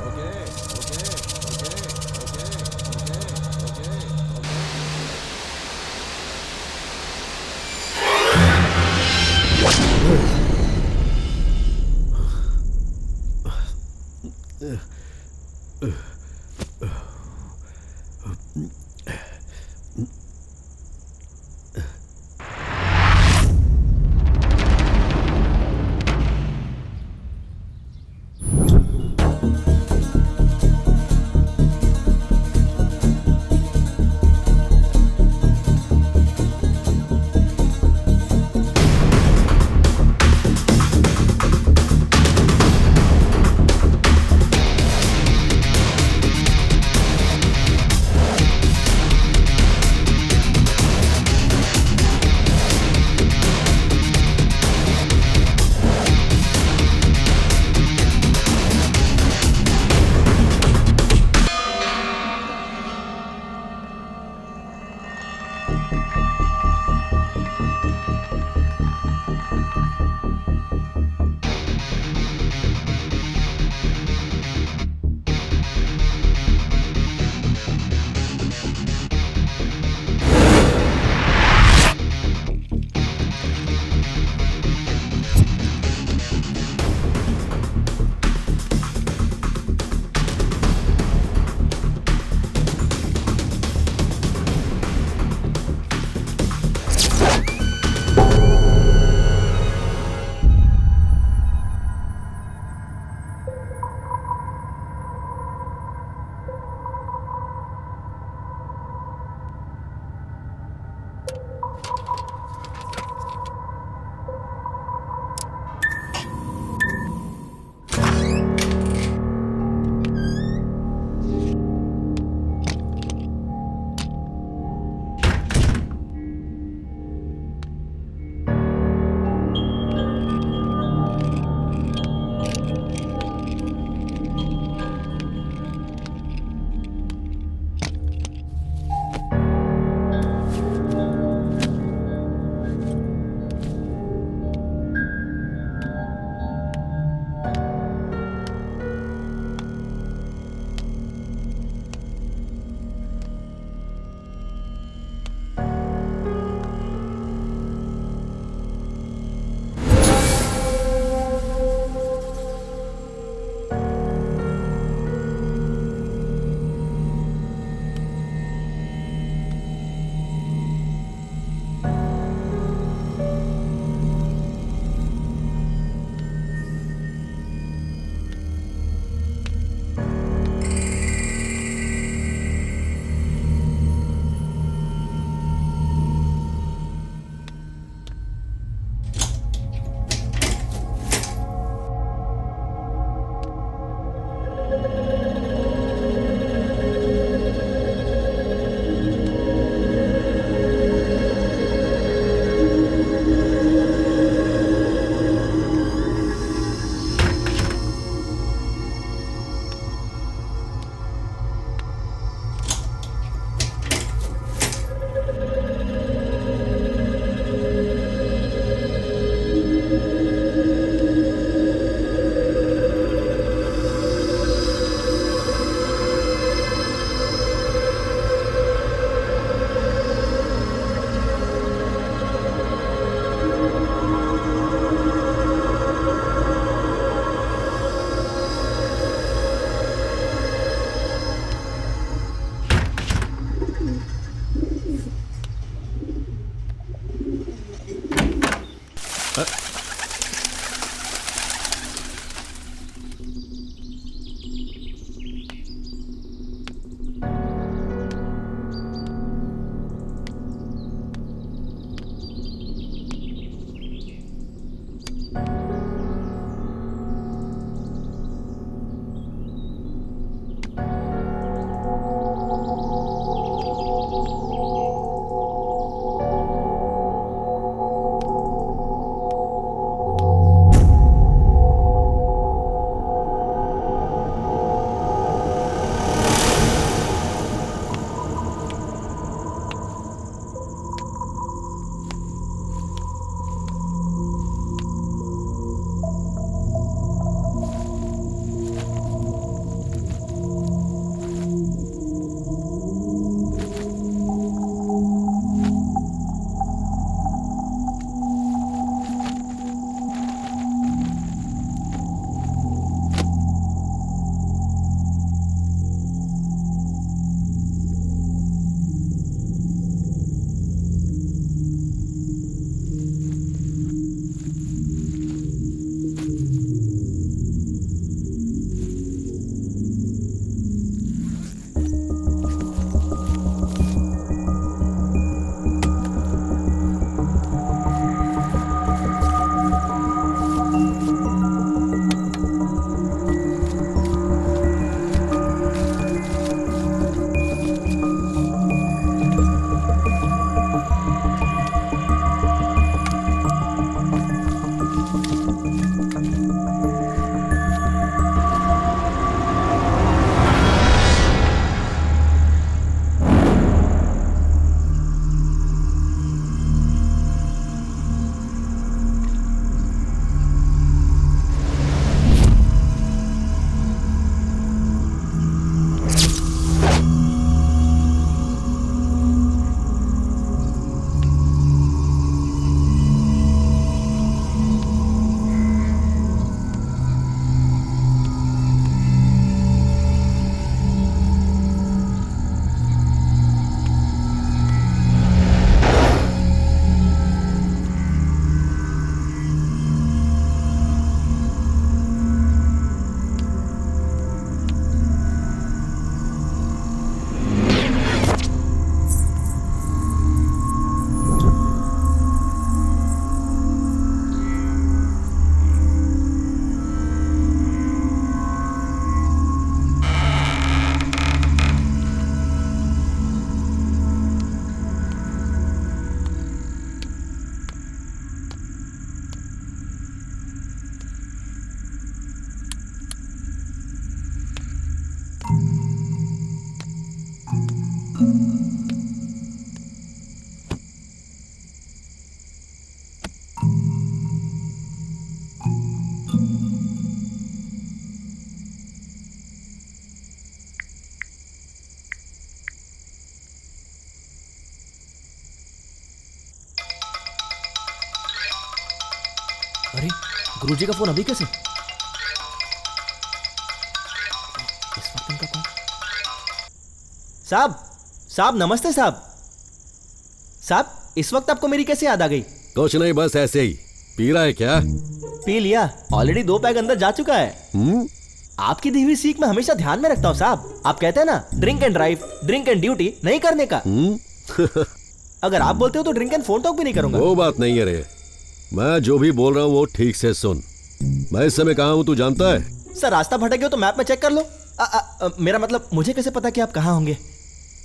अरे गुरुजी का फोन अभी कैसे? इस वक्त उनका कौन? साहब साहब नमस्ते साहब। साहब इस वक्त आपको मेरी कैसे याद आ गई? कुछ नहीं, बस ऐसे ही। पी रहा है क्या? पी लिया, ऑलरेडी 2 पैग अंदर जा चुका है। आपकी दी हुई सीख मैं हमेशा ध्यान में रखता हूँ साहब। आप कहते हैं ना drink and drive, drink and duty नहीं करने का। अगर आप बोलते हो तो ड्रिंक एंड फोन टॉक भी नहीं करूंगा। वो बात नहीं है रे, मैं जो भी बोल रहा हूँ वो ठीक से सुन। मैं इस समय कहाँ हूँ तू जानता है? सर रास्ता भटक गया तो मैप में चेक कर लो। मेरा मतलब मुझे कैसे पता कि आप कहाँ होंगे?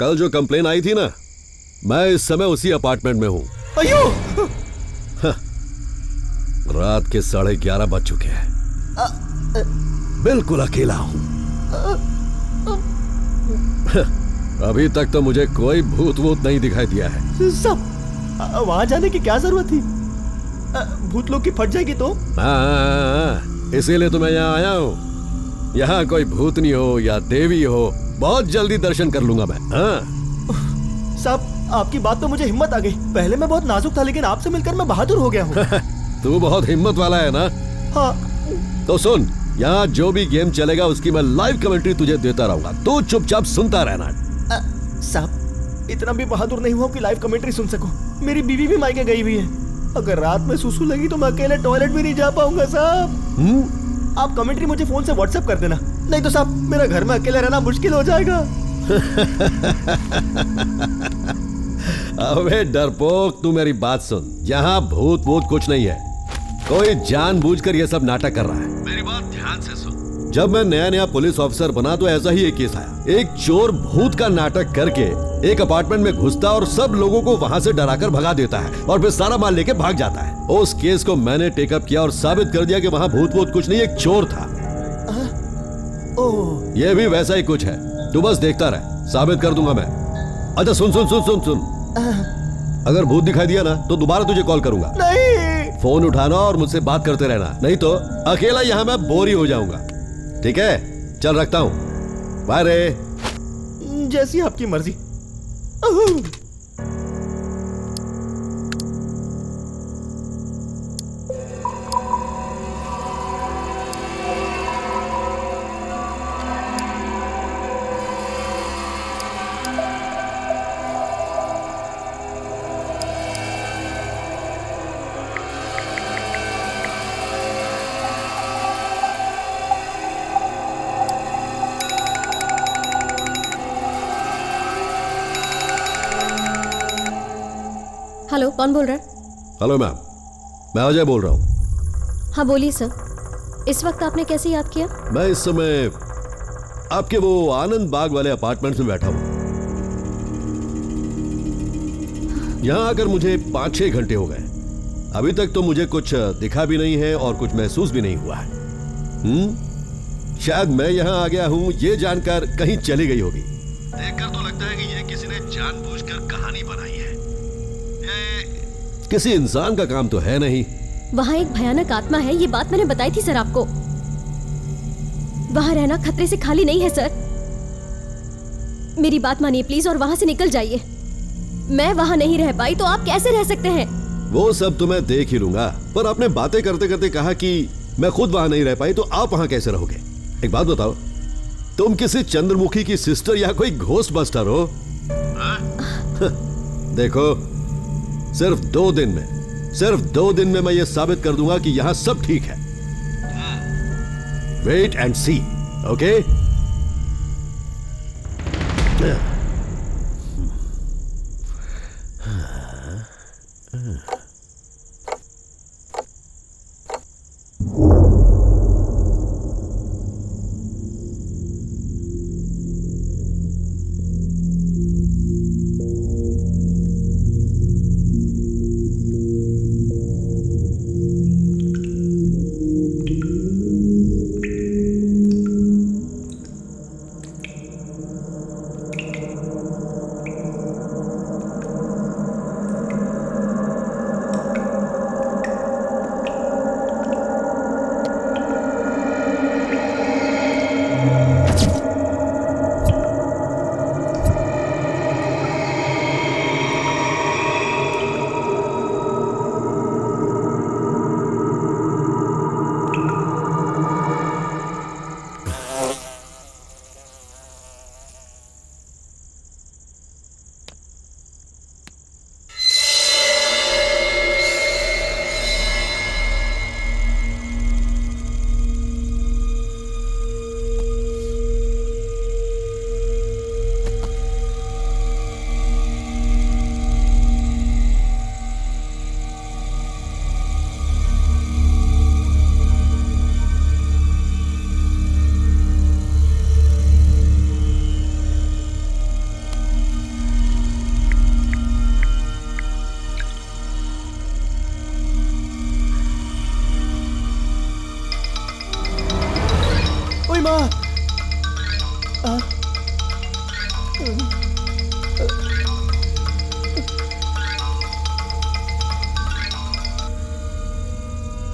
कल जो कंप्लेन आई थी ना, मैं इस समय उसी अपार्टमेंट में हूँ। अयो! रात के 11:30 बज चुके हैं। बिल्कुल अकेला हूँ। अभी तक तो मुझे कोई भूत वूत नहीं दिखाई दिया है। सब वहां जाने की क्या जरूरत थी? भूत लोग की फट जाएगी तो? हाँ, इसीलिए तो मैं यहाँ आया हूँ। यहाँ कोई भूतनी हो या देवी हो, बहुत जल्दी दर्शन कर लूंगा मैं। हाँ। साहब आपकी बात तो मुझे हिम्मत आ गई। पहले मैं बहुत नाजुक था, लेकिन आपसे मिलकर मैं बहादुर हो गया हूँ। तू बहुत हिम्मत वाला है ना? हाँ। तो सुन, यहाँ जो भी गेम चलेगा उसकी मैं लाइव कमेंट्री तुझे देता रहूंगा। तू चुपचाप सुनता रहना। साहब इतना भी बहादुर नहीं हुआ कि लाइव कमेंट्री सुन सको। मेरी बीवी भी मायके गई हुई है। अगर रात में सुसु लगी तो मैं अकेले टॉयलेट भी नहीं जा पाऊंगा साहब। आप कमेंट्री मुझे फोन से व्हाट्सएप कर देना, नहीं तो साहब मेरा घर में अकेले रहना मुश्किल हो जाएगा। अबे डरपोक, तू मेरी बात सुन। यहाँ भूत भूत कुछ नहीं है, कोई जानबूझकर ये सब नाटक कर रहा है। मेरी बात ध्यान से सुन। जब मैं नया नया पुलिस ऑफिसर बना तो ऐसा ही एक केस आया। एक चोर भूत का नाटक करके एक अपार्टमेंट में घुसता और सब लोगों को वहां से डराकर भगा देता है और फिर सारा माल लेके भाग जाता है। उस केस को मैंने टेकअप किया और साबित कर दिया कि वहां भूत भूत कुछ नहीं, एक चोर था। ये भी वैसा ही कुछ है, तू बस देखता रह, साबित कर दूंगा मैं। अच्छा सुन सुन सुन सुन सुन, अगर भूत दिखाई दिया ना तो दोबारा तुझे कॉल करूंगा। नहीं, फोन उठाना और मुझसे बात करते रहना, नहीं तो अकेला यहाँ मैं बोर ही हो जाऊंगा। ठीक है, चल रखता हूं, बाय रे। जैसी आपकी मर्जी। हेलो, कौन बोल रहा है? हेलो मैम, मैं अजय बोल रहा हूँ। हाँ बोलिए सर। इस वक्त आपने कैसे याद किया? मैं इस समय आपके वो आनंद बाग वाले अपार्टमेंट में बैठा हूँ। यहाँ आकर मुझे 5-6 घंटे हो गए। अभी तक तो मुझे कुछ दिखा भी नहीं है और कुछ महसूस भी नहीं हुआ है। शायद मैं यहाँ आ गया हूँ ये जानकर कहीं चली गई होगी। देखकर तो लगता है कि ये किसी ने जानबूझकर कहानी बनाई है। किसी इंसान का काम तो है नहीं। वहाँ एक भयानक आत्मा है, ये बात मैंने बताई थी सर आपको। वहाँ रहना खतरे से खाली नहीं है सर। मेरी बात मानिए प्लीज और वहाँ से निकल जाइए। मैं वहाँ नहीं रह पाई तो आप कैसे रह सकते हैं? वो सब तो मैं देख ही लूंगा, पर आपने बातें करते करते कहा कि मैं खुद वहाँ नहीं रह पाई तो आप वहाँ कैसे रहोगे? एक बात बताओ, तुम किसी चंद्रमुखी की सिस्टर या कोई घोस्ट बस्टर हो? देखो, सिर्फ 2 दिन में मैं ये साबित कर दूंगा कि यहां सब ठीक है। Wait and see, okay?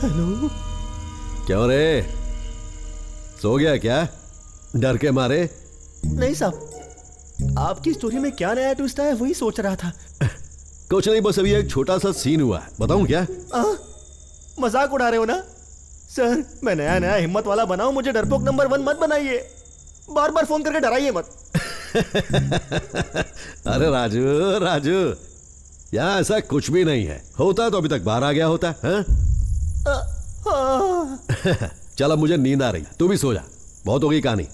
Hello, क्यों रे, सो गया क्या डर के मारे? नहीं साहब, आपकी स्टोरी में क्या नया ट्विस्ट है वही सोच रहा था। कुछ नहीं, बस अभी एक छोटा सा सीन हुआ है, बताऊं क्या? मजाक उड़ा रहे हो ना सर? मैं नया नया हिम्मत वाला बनाऊं, मुझे डरपोक नंबर 1 मत बनाइए, बार बार फोन करके डराइए मत। अरे राजू, यहाँ ऐसा कुछ भी नहीं है। होता तो अभी तक बाहर आ गया होता है। चल अब मुझे नींद आ रही, तू भी सो जा, बहुत हो गई कहानी।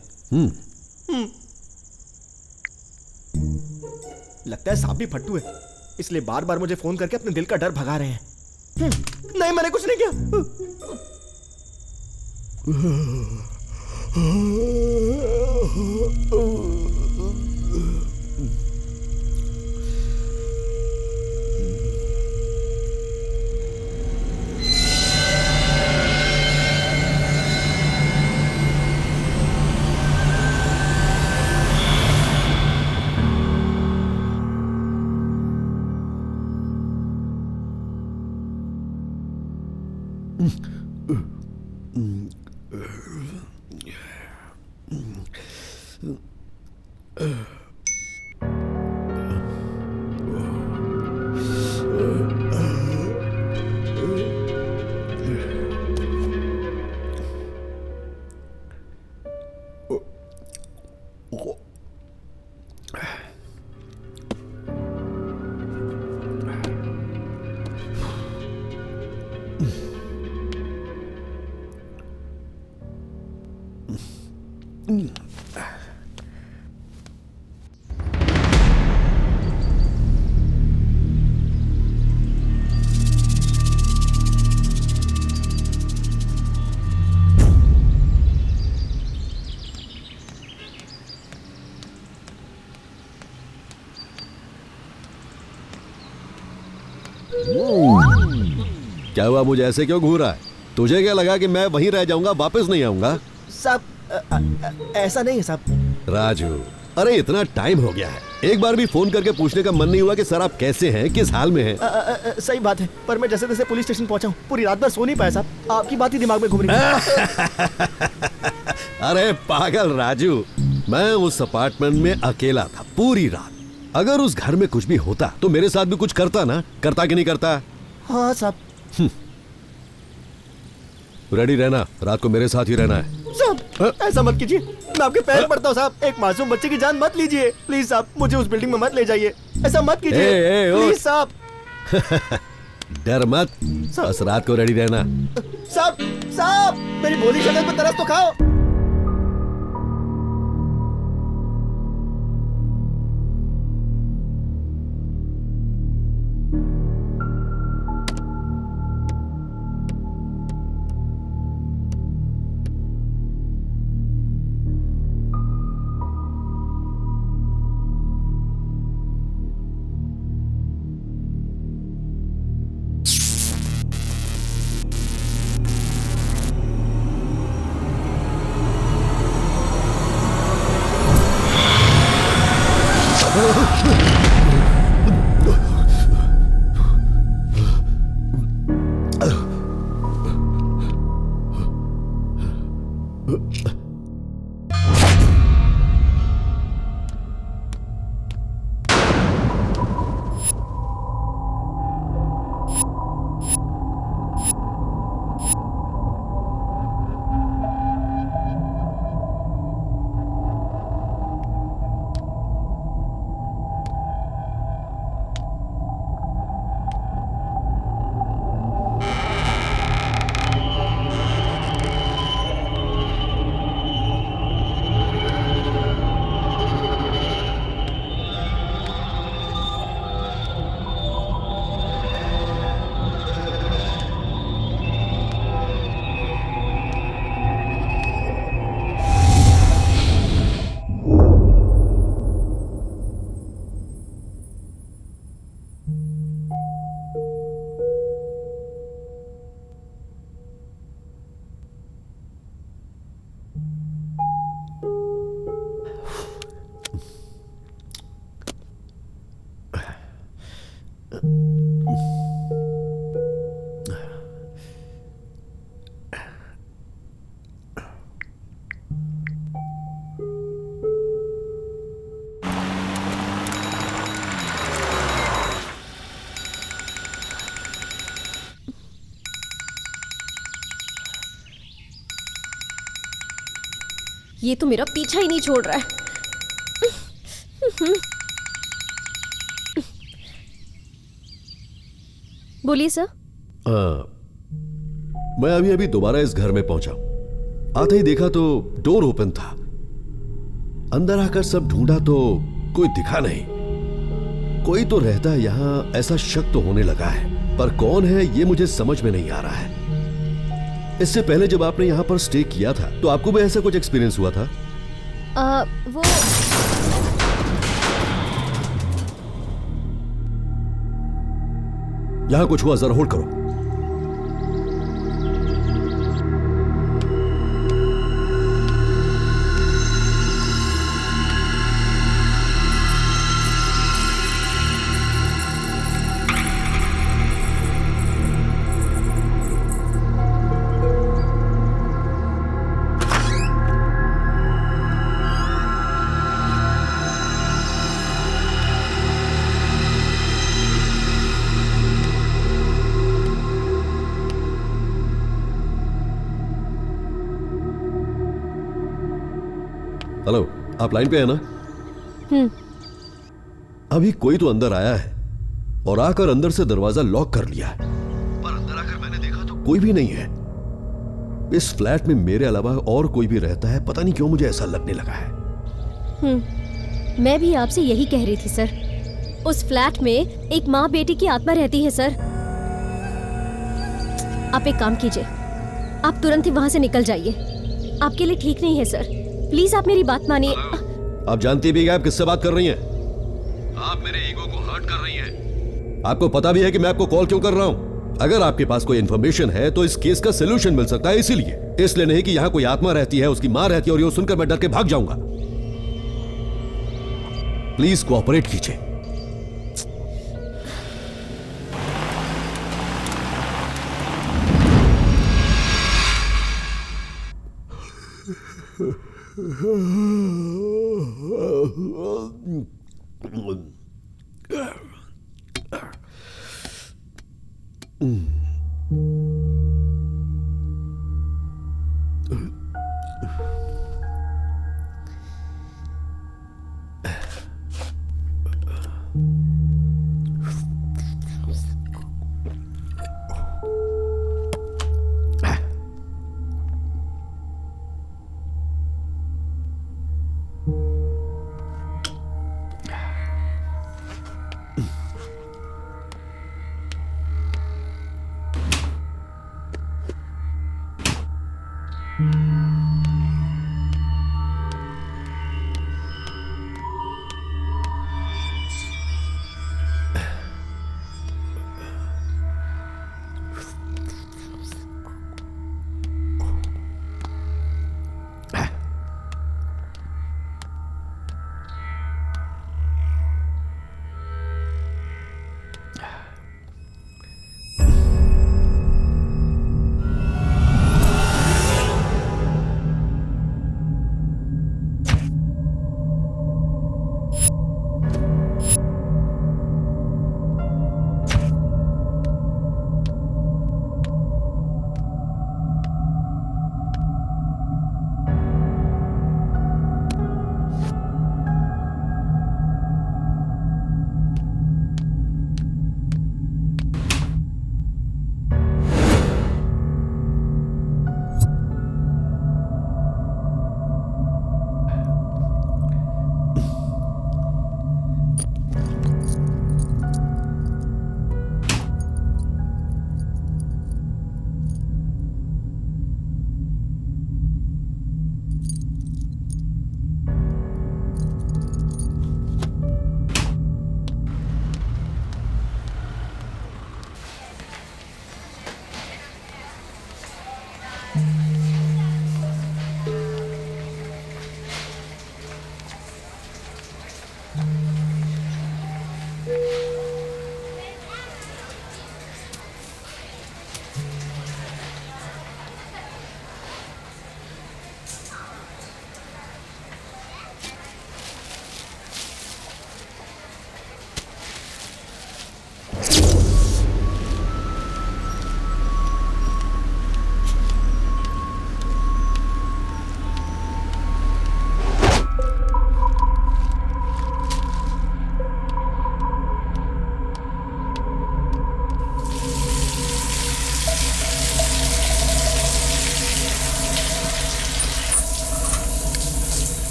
लगता है सांप भी फट्टू है, इसलिए बार बार मुझे फोन करके अपने दिल का डर भगा रहे हैं। नहीं, मैंने कुछ नहीं किया। क्या हुआ, मुझे ऐसे क्यों घूर रहा है? तुझे क्या लगा कि मैं वहीं रह जाऊंगा, वापस नहीं आऊंगा? साहब ऐसा नहीं है साहब। राजू, अरे इतना टाइम हो गया है, एक बार भी फोन करके पूछने का मन नहीं हुआ कि सर आप कैसे हैं, किस हाल में हैं? सही बात है, पर मैं जैसे तैसे पुलिस स्टेशन पहुंचा हूँ, पूरी रात भर सो नहीं पाया साहब, आपकी बात ही दिमाग में घूम रही है। अरे पागल राजू, मैं उस अपार्टमेंट में अकेला था पूरी रात। अगर उस घर में कुछ भी होता तो मेरे साथ भी कुछ करता ना, करता कि नहीं करता? हाँ साहब। रेडी रहना, रात को मेरे साथ ही रहना है। साहब ऐसा मत कीजिए, मैं आपके पैर पड़ता हूँ साहब, एक मासूम बच्चे की जान मत लीजिए प्लीज साहब, मुझे उस बिल्डिंग में मत ले जाइए, ऐसा मत कीजिए प्लीज साहब। डर मत, बस रात को रेडी रहना। साहब साहब मेरी भोली शक्ल पर तरस तो खाओ। ये तो मेरा पीछा ही नहीं छोड़ रहा है। बोलिए सर। मैं अभी अभी दोबारा इस घर में पहुंचा। आते ही देखा तो डोर ओपन था। अंदर आकर सब ढूंढा तो कोई दिखा नहीं। कोई तो रहता है यहां, ऐसा शक तो होने लगा है, पर कौन है ये मुझे समझ में नहीं आ रहा है। इससे पहले जब आपने यहां पर स्टे किया था तो आपको भी ऐसा कुछ एक्सपीरियंस हुआ था? वो यहां कुछ हुआ, जरा होल्ड करो। हेलो, आप लाइन पे है ना? अभी कोई तो अंदर आया है और आकर अंदर से दरवाजा लॉक कर लिया है, पर अंदर आकर मैंने देखा तो कोई भी नहीं है। इस फ्लैट में मेरे अलावा और कोई भी रहता है, पता नहीं क्यों मुझे ऐसा लगने लगा है। मैं भी आपसे यही कह रही थी सर। उस फ्लैट में एक माँ बेटी की आत्मा रहती है सर। आप एक काम कीजिए, आप तुरंत ही वहां से निकल जाइए। आपके लिए ठीक नहीं है सर। प्लीज आप मेरी बात मानिए। आप जानती भी हैं आप किससे बात कर रही हैं? आप मेरे ईगो को हर्ट कर रही हैं। आपको पता भी है कि मैं आपको कॉल क्यों कर रहा हूं। अगर आपके पास कोई इंफॉर्मेशन है तो इस केस का सोल्यूशन मिल सकता है, इसलिए नहीं कि यहां कोई आत्मा रहती है, उसकी मां रहती है और ये सुनकर मैं डर के भाग जाऊंगा। प्लीज कोऑपरेट कीजिए।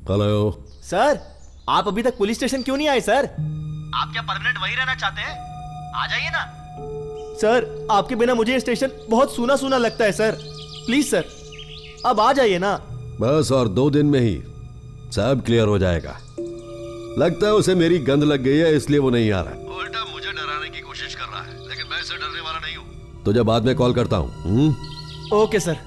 हेलो सर, आप अभी तक पुलिस स्टेशन क्यों नहीं आए सर? आप क्या परमानेंट वहीं रहना चाहते हैं? आ जाइए ना। सर, आपके बिना मुझे ये स्टेशन बहुत सूना सूना लगता है सर। प्लीज सर, अब आ जाइए ना। बस और 2 दिन में ही सब क्लियर हो जाएगा। लगता है उसे मेरी गंद लग गई है, इसलिए वो नहीं आ रहा है। उल्टा मुझे डराने की कोशिश कर रहा है, लेकिन मैं इससे डरने वाला नहीं हूँ। तुझे बाद में कॉल करता हूँ। Okay sir.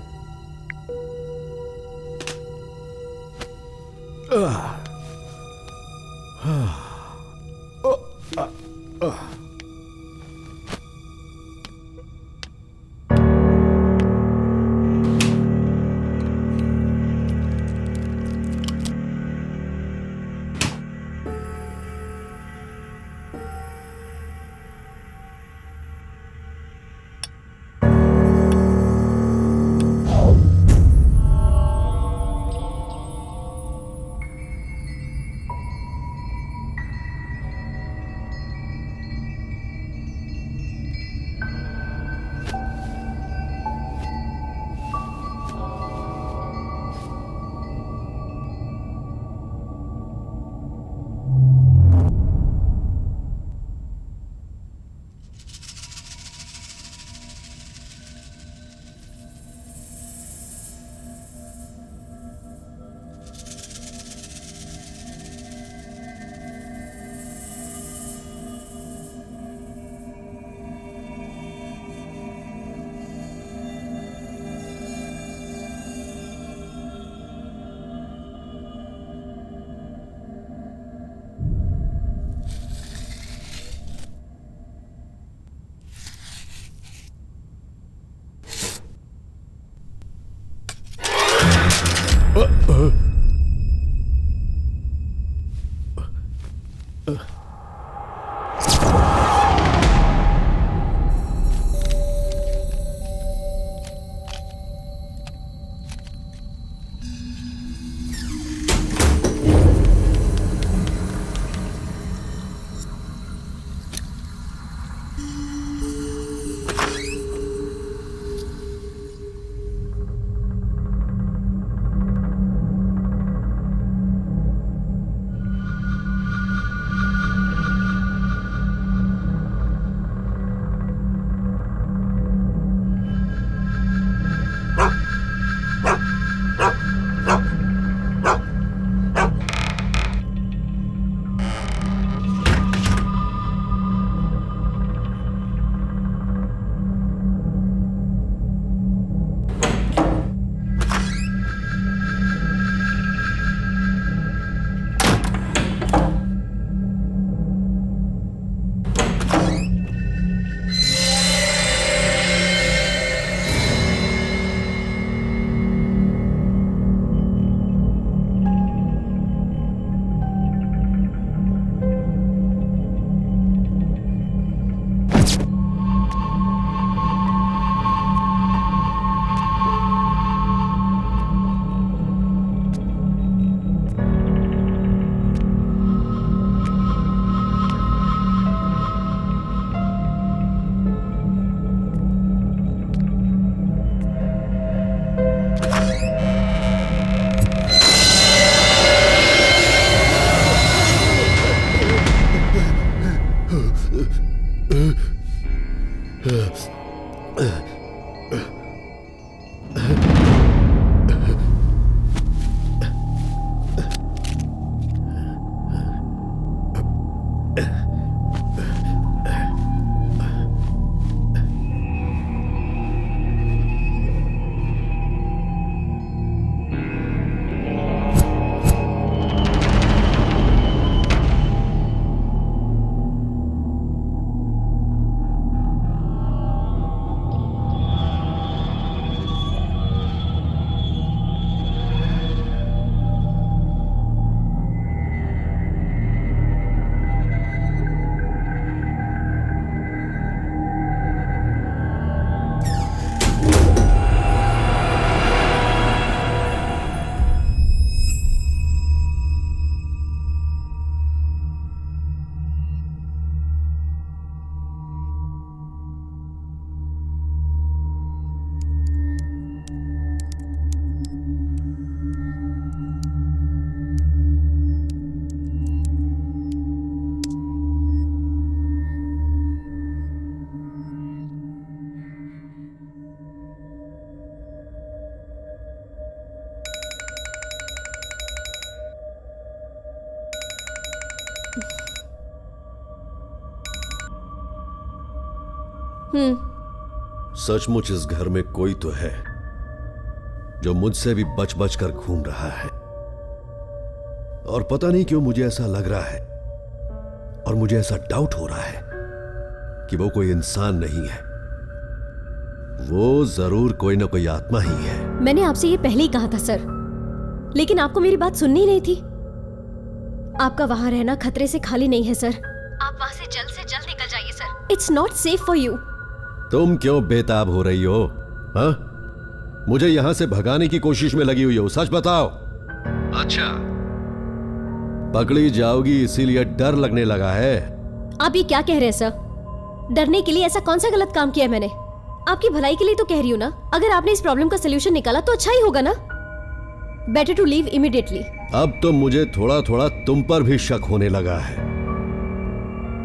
सचमुच इस घर में कोई तो है जो मुझसे भी बच बच कर घूम रहा है, और पता नहीं क्यों मुझे ऐसा लग रहा है और मुझे ऐसा डाउट हो रहा है कि वो कोई इंसान नहीं है, वो जरूर कोई ना कोई आत्मा ही है। मैंने आपसे ये पहले ही कहा था सर, लेकिन आपको मेरी बात सुननी नहीं थी। आपका वहां रहना खतरे से खाली नहीं है सर। आप वहां से जल्द निकल जाइए sir. It's not safe for you. तुम क्यों बेताब हो रही हो? हाँ, मुझे यहां से भगाने की कोशिश में लगी हुई हो, सच बताओ। अच्छा, पकड़ी जाओगी इसीलिए डर लगने लगा है? आप ये क्या कह रहे हैं सर? डरने के लिए ऐसा कौन सा गलत काम किया है मैंने? आपकी भलाई के लिए तो कह रही हूँ ना। अगर आपने इस प्रॉब्लम का सलूशन निकाला तो अच्छा ही होगा ना। Better to leave immediately. अब तो मुझे थोड़ा थोड़ा तुम पर भी शक होने लगा है।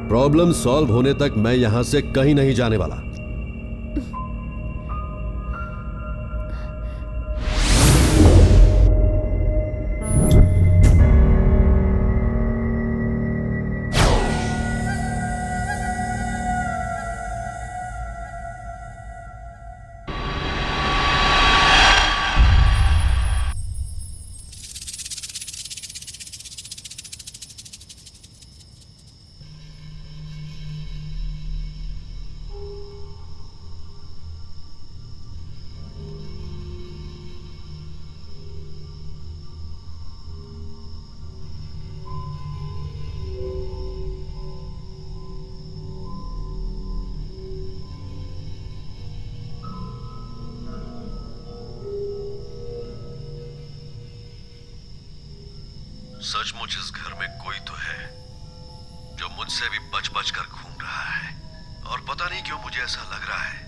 प्रॉब्लम सॉल्व होने तक मैं यहां से कहीं नहीं जाने वाला। सचमुच इस घर में कोई तो है जो मुझसे भी बच बच कर घूम रहा है, और पता नहीं क्यों मुझे ऐसा लग रहा है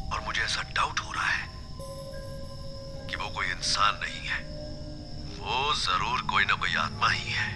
और मुझे ऐसा डाउट हो रहा है कि वो कोई इंसान नहीं है, वो जरूर कोई ना कोई आत्मा ही है।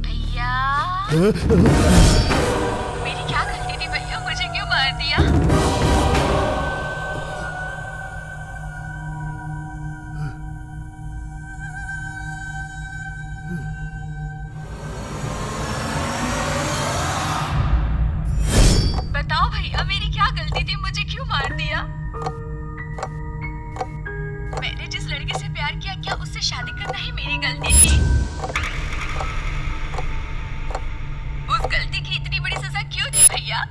भैया, मेरी क्या गलती थी भैया? मुझे क्यों मार दिया? बताओ भैया, मेरी क्या गलती थी? मुझे क्यों मार दिया? मैंने जिस लड़के से प्यार किया, क्या उससे शादी करना ही मेरी गलती थी? उस गलती की इतनी बड़ी सजा क्यों दी भैया?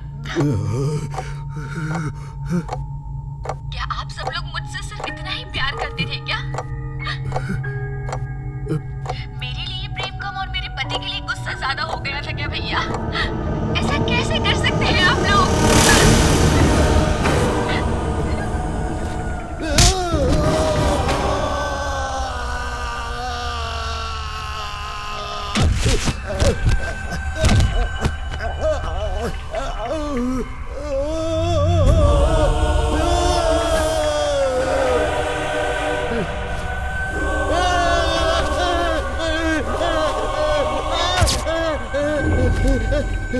क्या आप सब लोग मुझसे सिर्फ इतना ही प्यार करते थे क्या? मेरे लिए प्रेम कम और मेरे पति के लिए गुस्सा ज्यादा हो गया था क्या भैया? ऐसा कैसे कर सकते हैं आप लोग? हे!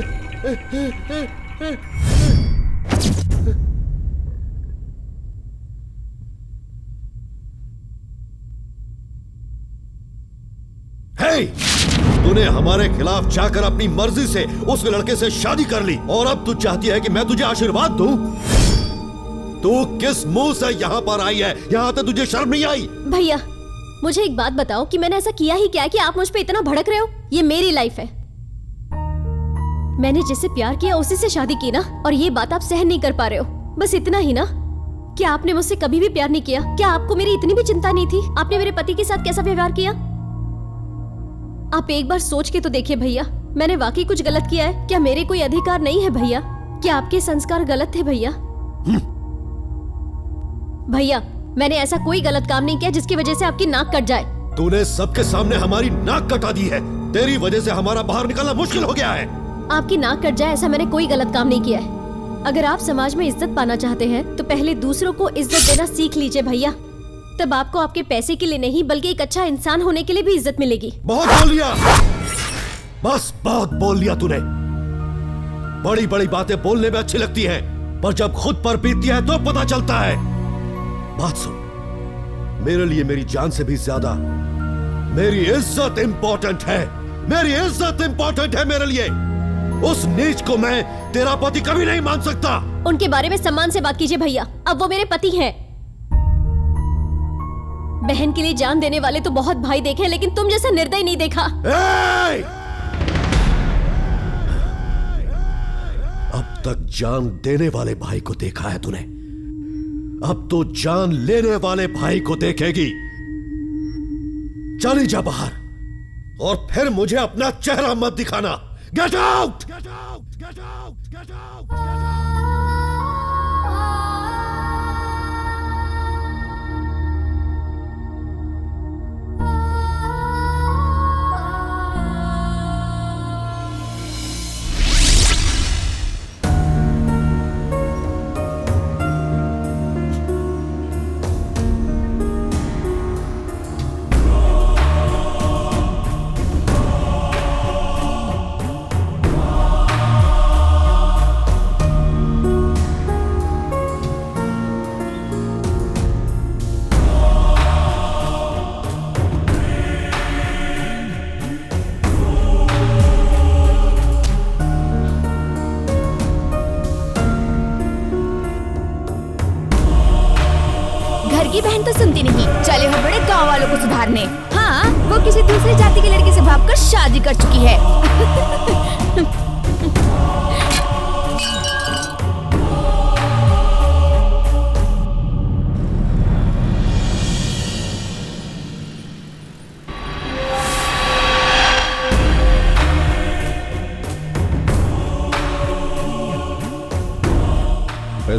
तूने हमारे खिलाफ जाकर अपनी मर्जी से उस लड़के से शादी कर ली और अब तू चाहती है कि मैं तुझे आशीर्वाद दूं? तू किस मुंह से यहाँ पर आई है? यहाँ तो तुझे शर्म नहीं आई? भैया मुझे एक बात बताओ कि मैंने ऐसा किया ही क्या है कि आप मुझ पे इतना भड़क रहे हो? ये मेरी लाइफ है, मैंने जिससे प्यार किया उसी से शादी की ना, और ये बात आप सहन नहीं कर पा रहे हो, बस इतना ही ना? क्या आपने मुझसे कभी भी प्यार नहीं किया? क्या आपको मेरी इतनी भी चिंता नहीं थी? आपने मेरे पति के साथ कैसा व्यवहार किया? आप एक बार सोच के तो देखिए भैया, मैंने वाकई कुछ गलत किया है क्या? मेरे कोई अधिकार नहीं है भैया? क्या आपके संस्कार गलत थे भैया? भैया मैंने ऐसा कोई गलत काम नहीं किया जिसकी वजह से आपकी नाक कट जाए। तूने सबके सामने हमारी नाक कटा दी है। तेरी वजह से हमारा बाहर निकलना मुश्किल हो गया है। आपकी नाक कट जाए ऐसा मैंने कोई गलत काम नहीं किया है। अगर आप समाज में इज्जत पाना चाहते हैं तो पहले दूसरों को इज्जत देना सीख लीजिए भैया, तब आपको आपके पैसे के लिए नहीं बल्कि एक अच्छा इंसान होने के लिए भी इज्जत मिलेगी। बहुत बोल लिया, बस बहुत बोल लिया तूने। बड़ी बड़ी बातें बोलने में अच्छी लगती हैं, पर जब खुद पर बीतती है तो पता चलता है। बात सुन, मेरे लिए मेरी जान से भी ज्यादा मेरी इज्जत इंपॉर्टेंट है। मेरी इज्जत इंपॉर्टेंट है मेरे लिए। उस नीच को मैं तेरा पति कभी नहीं मान सकता। उनके बारे में सम्मान से बात कीजिए भैया, अब वो मेरे पति हैं। बहन के लिए जान देने वाले तो बहुत भाई देखे, लेकिन तुम जैसा निर्दयी नहीं देखा। अब तक जान देने वाले भाई को देखा है तूने, अब तो जान लेने वाले भाई को देखेगी। चली जा बाहर और फिर मुझे अपना चेहरा मत दिखाना। Get out! Get out! Get out! Get out! बहन तो सुनती नहीं, चले हो बड़े गांव वालों को सुधारने। हाँ, वो किसी दूसरी जाति के लड़के से भागकर शादी कर चुकी है।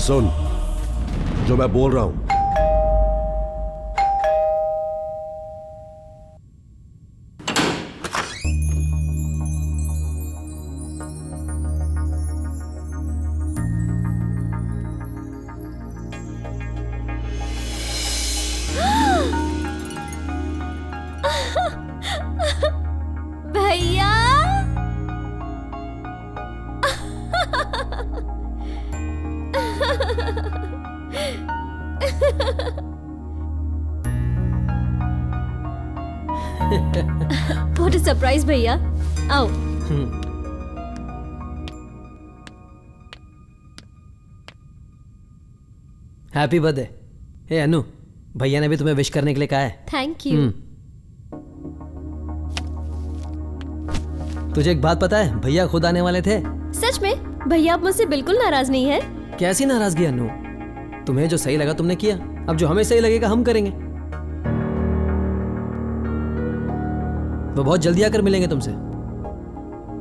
सुन, जो मैं बोल रहा हूं, भैया व्हाट अ सरप्राइज भैया, आओ। Happy birthday. हे अनु, भैया ने भी तुम्हें विश करने के लिए कहा है। Thank you. तुझे एक बात पता है, भैया खुद आने वाले थे। सच में? भैया आप मुझसे बिल्कुल नाराज नहीं है? कैसी नाराजगी अनु, तुम्हें जो सही लगा तुमने किया, अब जो हमें सही लगेगा हम करेंगे। वो बहुत जल्दी आकर मिलेंगे तुमसे।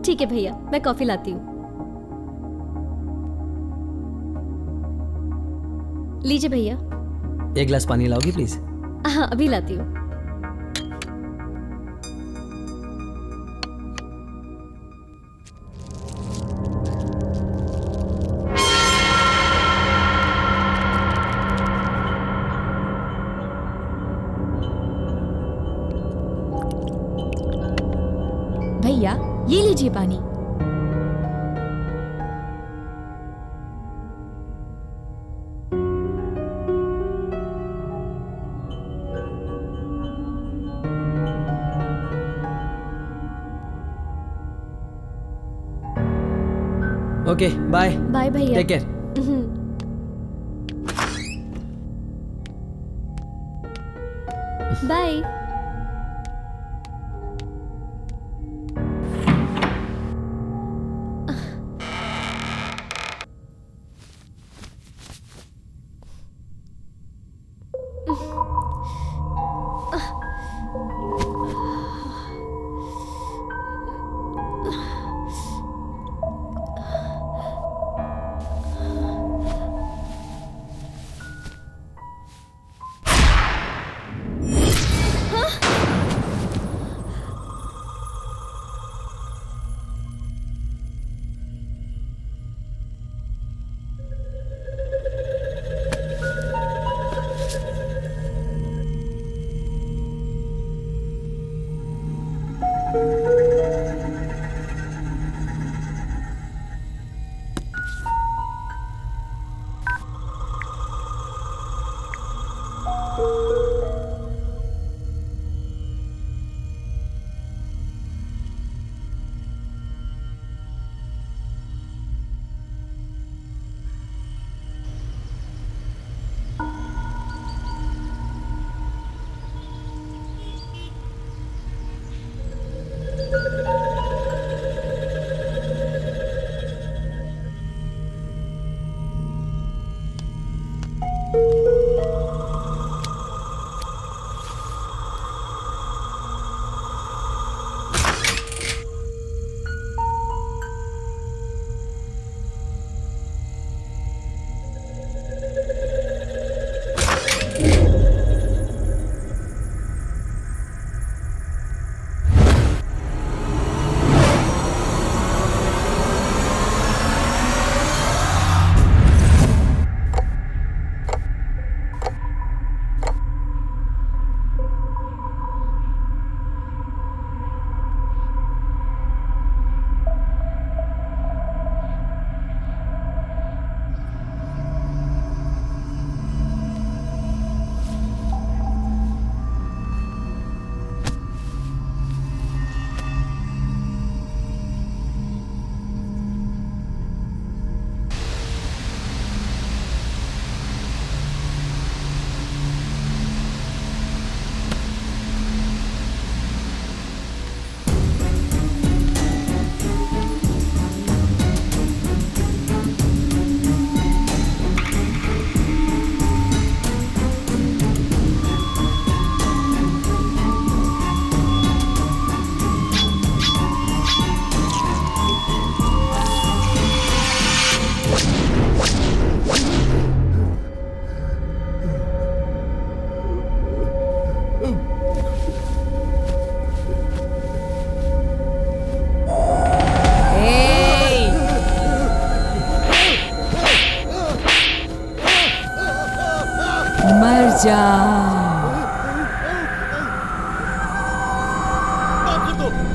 ठीक है भैया, मैं कॉफी लाती हूँ। लीजिए भैया। एक गिलास पानी लाओगी प्लीज? हाँ, अभी लाती हूँ। भैया ये लीजिए पानी। ओके बाय बाय भैया। Take care. बाय।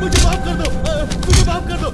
मुझे माफ कर दो, मुझे माफ कर दो।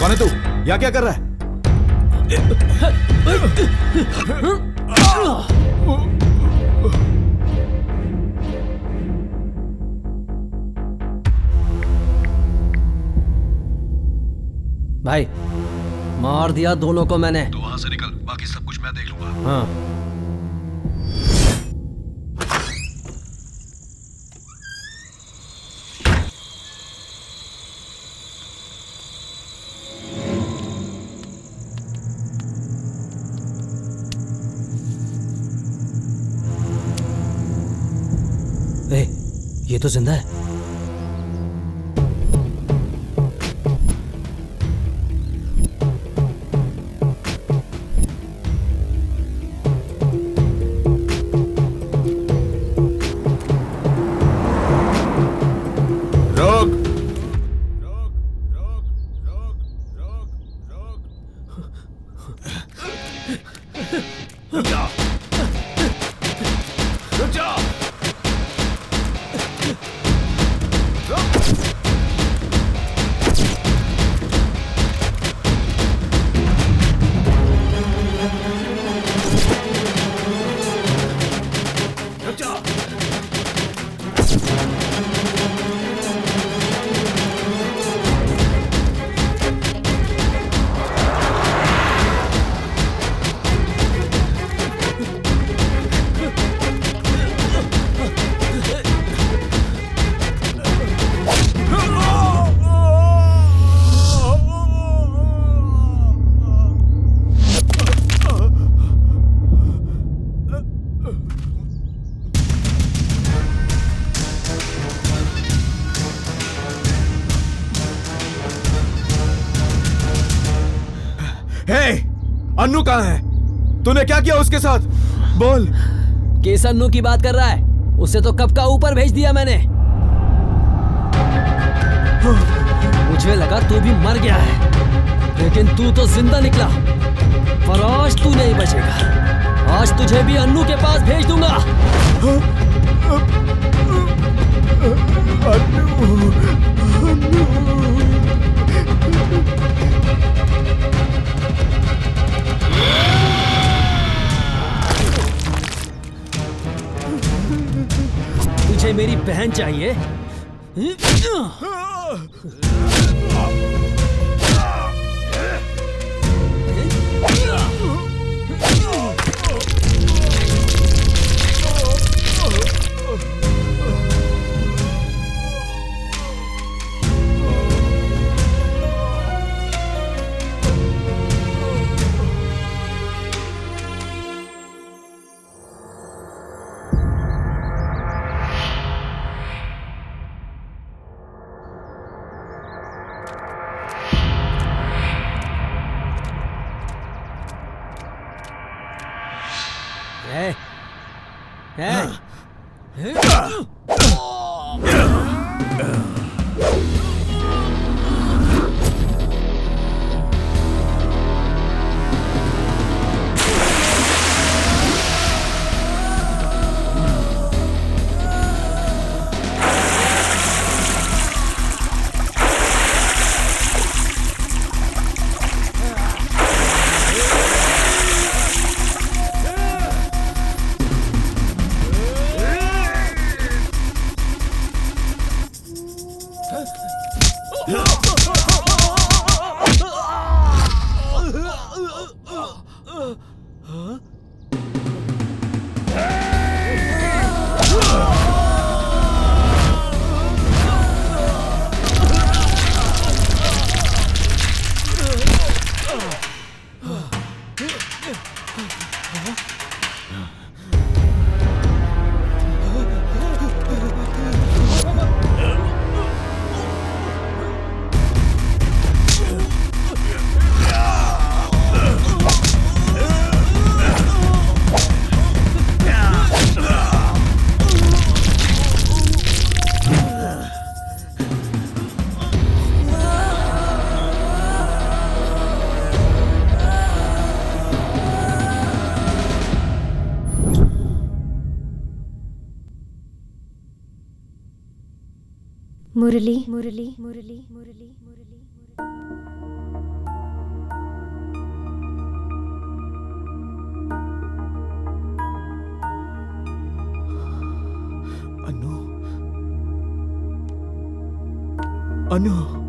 कौन है तू? यहाँ क्या कर रहा है? भाई मार दिया दोनों को मैंने। तो वहां से निकल, बाकी सब कुछ मैं देख लूंगा। हाँ। ए, ये तो जिंदा है। अन्नू कहाँ है? तूने क्या किया उसके साथ? बोल। किस अन्नू की बात कर रहा है? उसे तो कब का ऊपर भेज दिया मैंने। मुझे लगा तू भी मर गया है, लेकिन तू तो जिंदा निकला। पर आज तू नहीं बचेगा। आज तुझे भी अन्नू के पास भेज दूंगा। तुझे मेरी बहन चाहिए? मुरली मुरली मुरली मुरली मुरली अनु